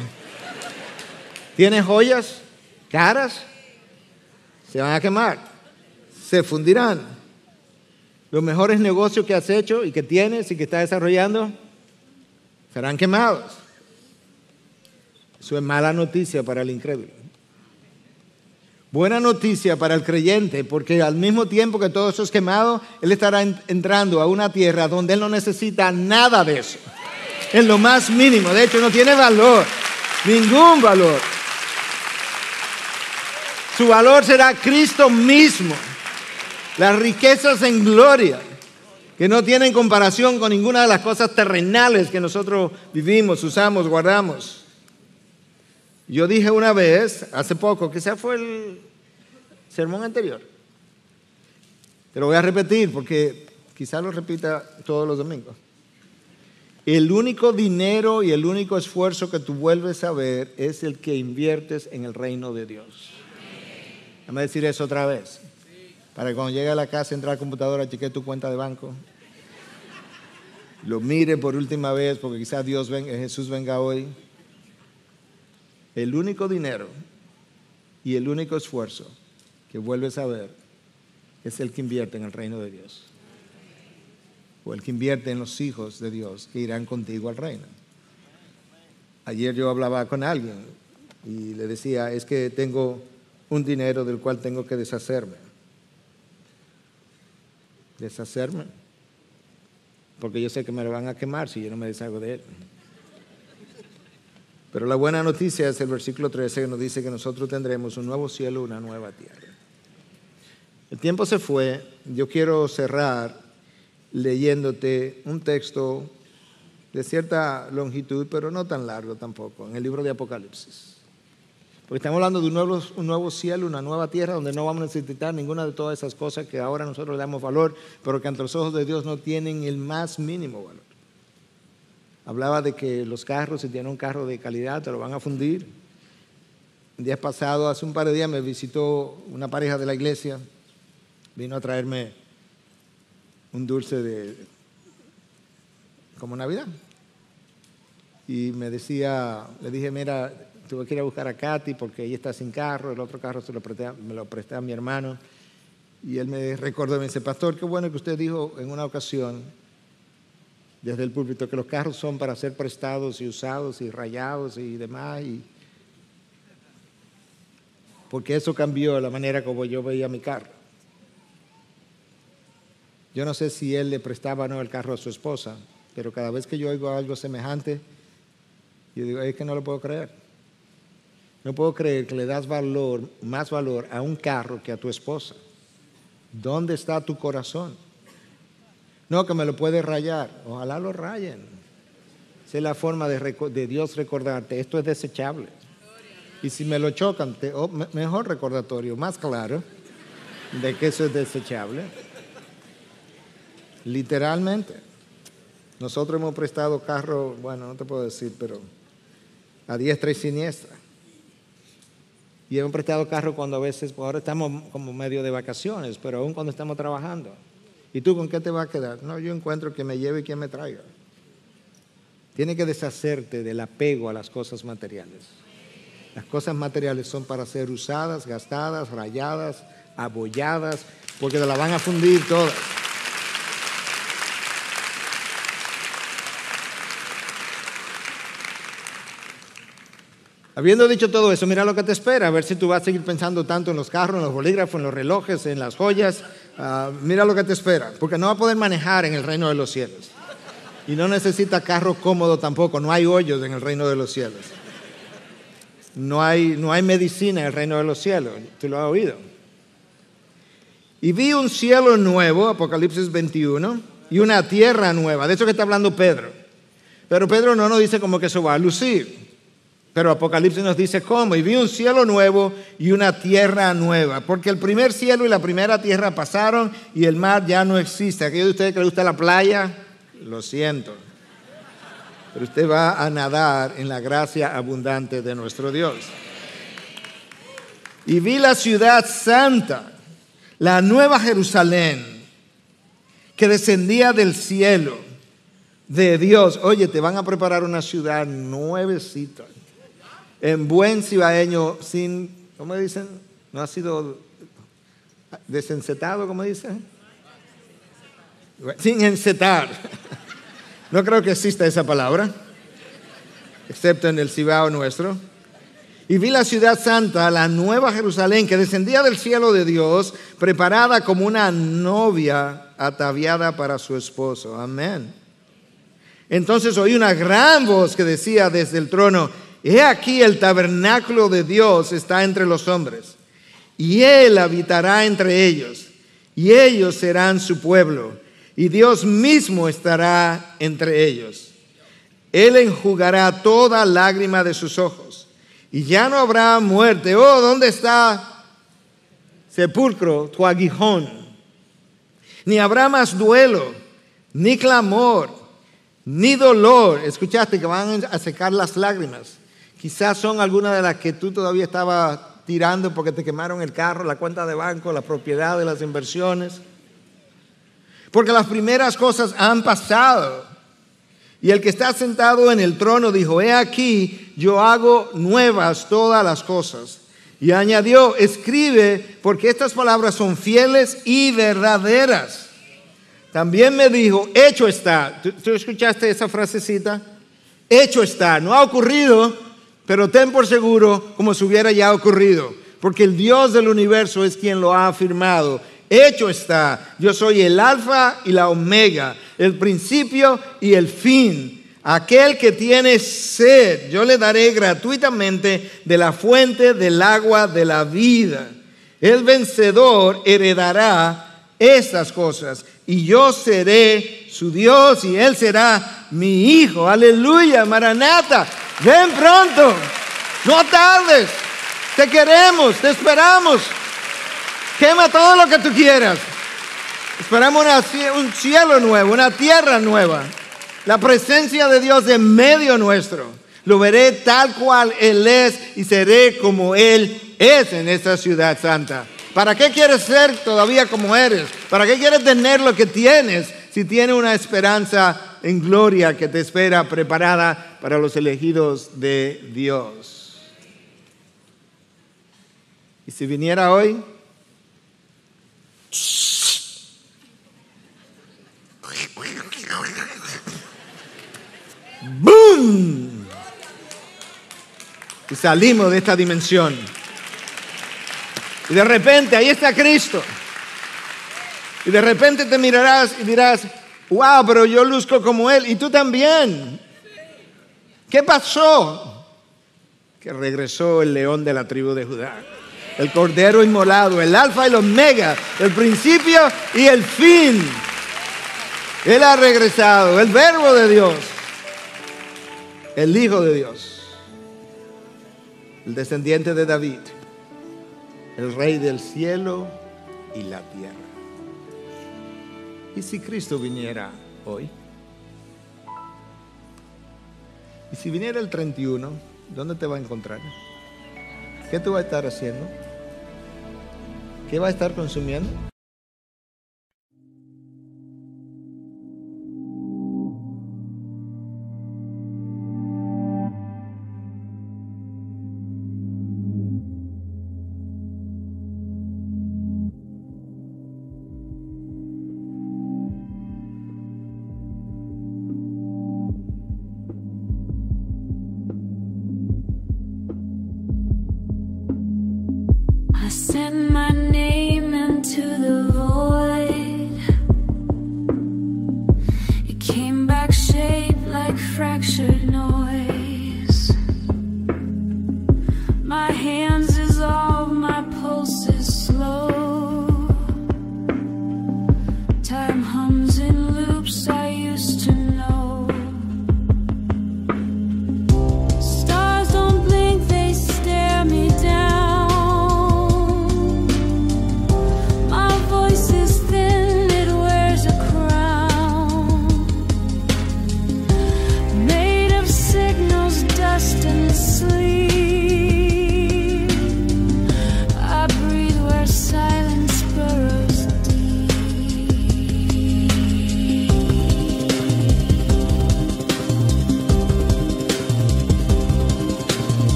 A: ¿Tienes joyas caras? Se van a quemar, se fundirán. Los mejores negocios que has hecho y que tienes y que estás desarrollando serán quemados. Eso es mala noticia para el incrédulo. Buena noticia para el creyente, porque al mismo tiempo que todo eso es quemado, él estará entrando a una tierra donde él no necesita nada de eso. En lo más mínimo. De hecho, no tiene valor. Ningún valor. Su valor será Cristo mismo. Las riquezas en gloria, que no tienen comparación con ninguna de las cosas terrenales que nosotros vivimos, usamos, guardamos. Yo dije una vez, hace poco, quizás fue el sermón anterior. Te lo voy a repetir porque quizás lo repita todos los domingos. El único dinero y el único esfuerzo que tú vuelves a ver es el que inviertes en el reino de Dios. Déjame decir eso otra vez. Para que cuando llegue a la casa, entre a la computadora, chequee tu cuenta de banco. Lo mire por última vez porque quizás Jesús venga hoy. El único dinero y el único esfuerzo que vuelves a ver es el que invierte en el reino de Dios. O el que invierte en los hijos de Dios que irán contigo al reino. Ayer yo hablaba con alguien y le decía, es que tengo un dinero del cual tengo que deshacerme. ¿Deshacerme? Porque yo sé que me lo van a quemar si yo no me deshago de él. Pero la buena noticia es el versículo 13 que nos dice que nosotros tendremos un nuevo cielo, una nueva tierra. El tiempo se fue. Yo quiero cerrar leyéndote un texto de cierta longitud, pero no tan largo tampoco, en el libro de Apocalipsis. Porque estamos hablando de un nuevo cielo, una nueva tierra, donde no vamos a necesitar ninguna de todas esas cosas que ahora nosotros le damos valor, pero que ante los ojos de Dios no tienen el más mínimo valor. Hablaba de que los carros, si tienen un carro de calidad, te lo van a fundir. El día pasado, hace un par de días, me visitó una pareja de la iglesia. Vino a traerme un dulce como Navidad. Y me decía, le dije, mira, tuve que ir a buscar a Katy porque ella está sin carro, el otro carro me lo presté a mi hermano. Y él me recordó, me dice, pastor, qué bueno que usted dijo en una ocasión, desde el púlpito, que los carros son para ser prestados y usados y rayados y demás. Porque eso cambió la manera como yo veía mi carro. Yo no sé si él le prestaba o no el carro a su esposa, pero cada vez que yo oigo algo semejante, yo digo, es que no lo puedo creer. No puedo creer que le das más valor a un carro que a tu esposa. ¿Dónde está tu corazón? No, que me lo puede rayar. Ojalá lo rayen. Esa es la forma de Dios recordarte. Esto es desechable. Y si me lo chocan, mejor recordatorio, más claro, de que eso es desechable. Literalmente. Nosotros hemos prestado carro, bueno, no te puedo decir, pero a diestra y siniestra. Y hemos prestado carro cuando a veces, ahora estamos como medio de vacaciones, pero aún cuando estamos trabajando. ¿Y tú con qué te vas a quedar? No, yo encuentro que me lleve y que me traiga. Tienes que deshacerte del apego a las cosas materiales. Las cosas materiales son para ser usadas, gastadas, rayadas, abolladas, porque te las van a fundir todas. Habiendo dicho todo eso, mira lo que te espera, a ver si tú vas a seguir pensando tanto en los carros, en los bolígrafos, en los relojes, en las joyas. Mira lo que te espera, porque no va a poder manejar en el reino de los cielos. Y no necesita carro cómodo tampoco, no hay hoyos en el reino de los cielos. No hay medicina en el reino de los cielos, tú lo has oído. Y vi un cielo nuevo, Apocalipsis 21, y una tierra nueva, de eso que está hablando Pedro. Pero Pedro no nos dice cómo que eso va a lucir. Pero Apocalipsis nos dice cómo. Y vi un cielo nuevo y una tierra nueva. Porque el primer cielo y la primera tierra pasaron y el mar ya no existe. Aquellos de ustedes que les gusta la playa, lo siento. Pero usted va a nadar en la gracia abundante de nuestro Dios. Y vi la ciudad santa, la nueva Jerusalén, que descendía del cielo de Dios. Oye, te van a preparar una ciudad nuevecita. En buen cibaeño, sin, ¿cómo dicen? No ha sido desencetado, ¿cómo dicen? Sin encetar. No creo que exista esa palabra, excepto en el cibao nuestro. Y vi la ciudad santa, la nueva Jerusalén, que descendía del cielo de Dios, preparada como una novia ataviada para su esposo. Amén. Entonces oí una gran voz que decía desde el trono: he aquí el tabernáculo de Dios está entre los hombres, y Él habitará entre ellos, y ellos serán su pueblo, y Dios mismo estará entre ellos. Él enjugará toda lágrima de sus ojos, y ya no habrá muerte. Oh, ¿dónde está, sepulcro, tu aguijón? Ni habrá más duelo, ni clamor, ni dolor. Escuchaste que van a secar las lágrimas. Quizás son algunas de las que tú todavía estabas tirando porque te quemaron el carro, la cuenta de banco, la propiedad de las inversiones. Porque las primeras cosas han pasado. Y el que está sentado en el trono dijo: he aquí, yo hago nuevas todas las cosas. Y añadió: escribe, porque estas palabras son fieles y verdaderas. También me dijo: hecho está. ¿Tú escuchaste esa frasecita? hecho está. No ha ocurrido, pero ten por seguro como si hubiera ya ocurrido. Porque el Dios del universo es quien lo ha afirmado. Hecho está. Yo soy el alfa y la omega, el principio y el fin. Aquel que tiene sed, yo le daré gratuitamente de la fuente del agua de la vida. El vencedor heredará estas cosas y yo seré su Dios y él será mi hijo. Aleluya, Maranata, ven pronto, no tardes, te queremos, te esperamos. Quema todo lo que tú quieras. Esperamos un cielo nuevo, una tierra nueva. La presencia de Dios en medio nuestro. Lo veré tal cual Él es y seré como Él es en esta ciudad santa. ¿Para qué quieres ser todavía como eres? ¿Para qué quieres tener lo que tienes si tienes una esperanza en gloria que te espera preparada para los elegidos de Dios? Y si viniera hoy, ¡boom! Y salimos de esta dimensión. Y de repente ahí está Cristo. Y de repente te mirarás y dirás, wow, pero yo luzco como Él. Y tú también. ¿Qué pasó? Que regresó el león de la tribu de Judá. El cordero inmolado, el alfa y el omega, el principio y el fin. Él ha regresado, el verbo de Dios. El Hijo de Dios, el descendiente de David, el Rey del cielo y la tierra. ¿Y si Cristo viniera hoy? ¿Y si viniera el 31? ¿Dónde te va a encontrar? ¿Qué tú vas a estar haciendo? ¿Qué va a estar consumiendo?
B: I sent my name into the void. It came back shaped like fractured noise. My hands dissolve, my pulse is slow. Time hums in loops I used to know. Stars don't blink, they stare me down.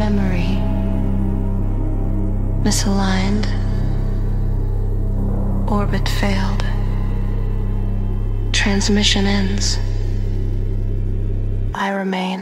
C: memory. Misaligned. Orbit failed. Transmission ends. I remain.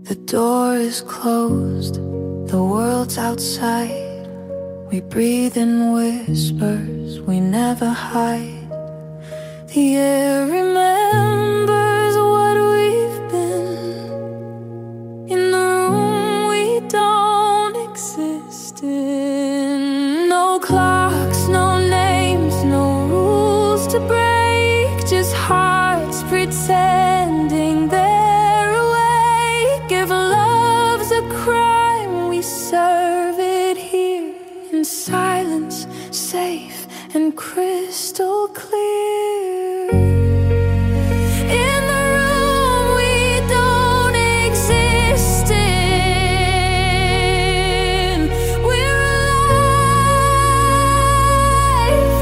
B: The door is closed, the world's outside. We breathe in whispers, we never hide. The air remembers what we've been. In the room we don't exist in. No clocks, no names, no rules to break. Just hearts pretending they're awake. If love's a crime, we serve it here. In silence, safe and crystal clear. In the room we don't exist in. We're alive,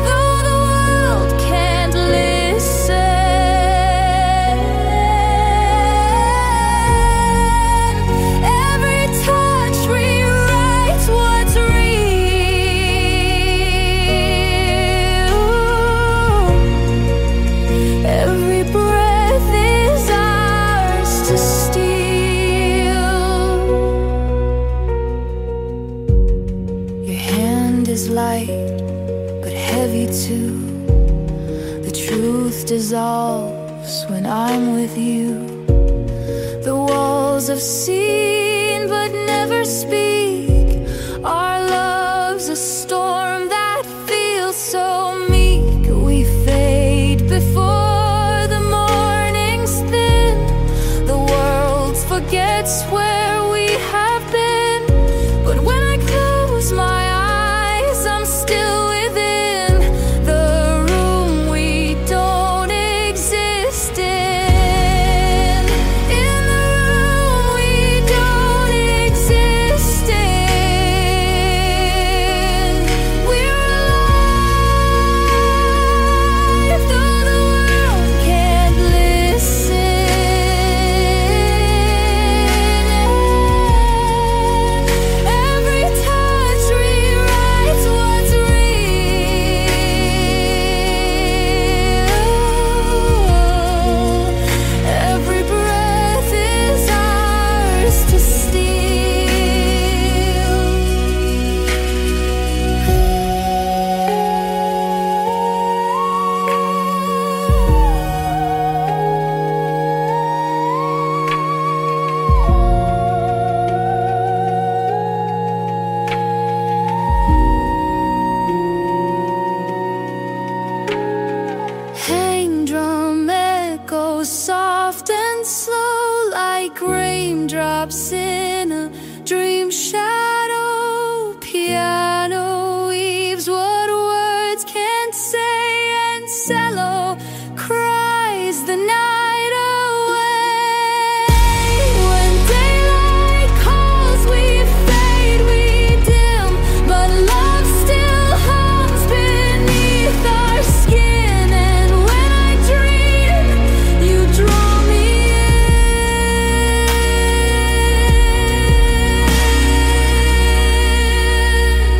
B: though the world can't listen. Every touch rewrites what's real. Every breath is ours to steal. Your hand is light, but heavy too. The truth dissolves when I'm with you. The walls have seen but never speak. Our love's a storm that feels so meek. We fade before the morning's thin. The world forgets where we have been. But when I close my eyes, I'm still within the room we don't exist in. In the room we don't exist in. We're alive, though the world can't listen. Every touch rewrites what's real. Every breath is ours to hang drum echoes soft and slow like raindrops in a dream shadow. Piano weaves what words can't say, and cello cries the night away. When daylight calls, we fade, we dim, but love still hums beneath our skin. And when I dream, you draw me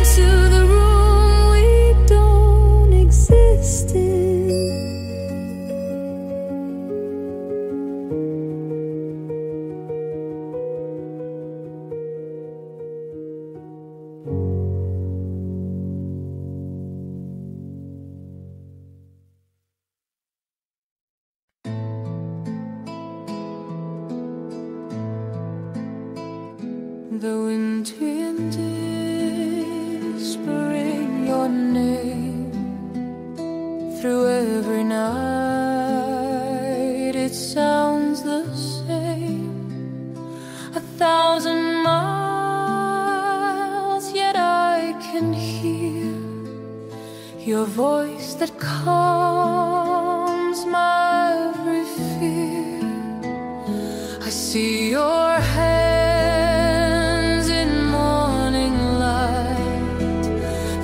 B: into the room we don't exist in. The wind winds whispering your name through every night. It sounds the same, 1,000 miles, yet I can hear your voice that calms my every fear. I I see your hands in morning light.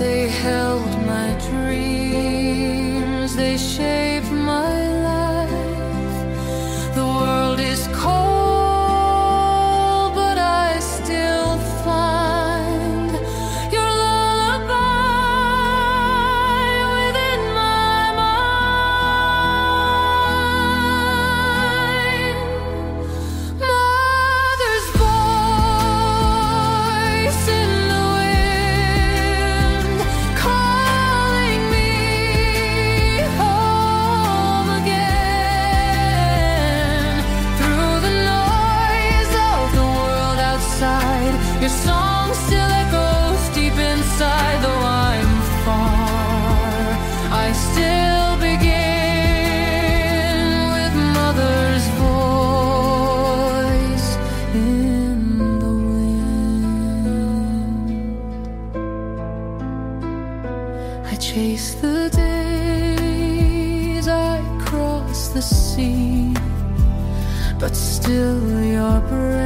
B: They held my dreams, they shaped my life. The world is cold, but I still find your lullaby within my mind. Mother's voice in the wind, calling me home again. Through the noise of the world outside, your song still echoes deep inside. Though I'm far, I still begin with mother's voice in the wind. I chase the days, I cross the sea, but still your breath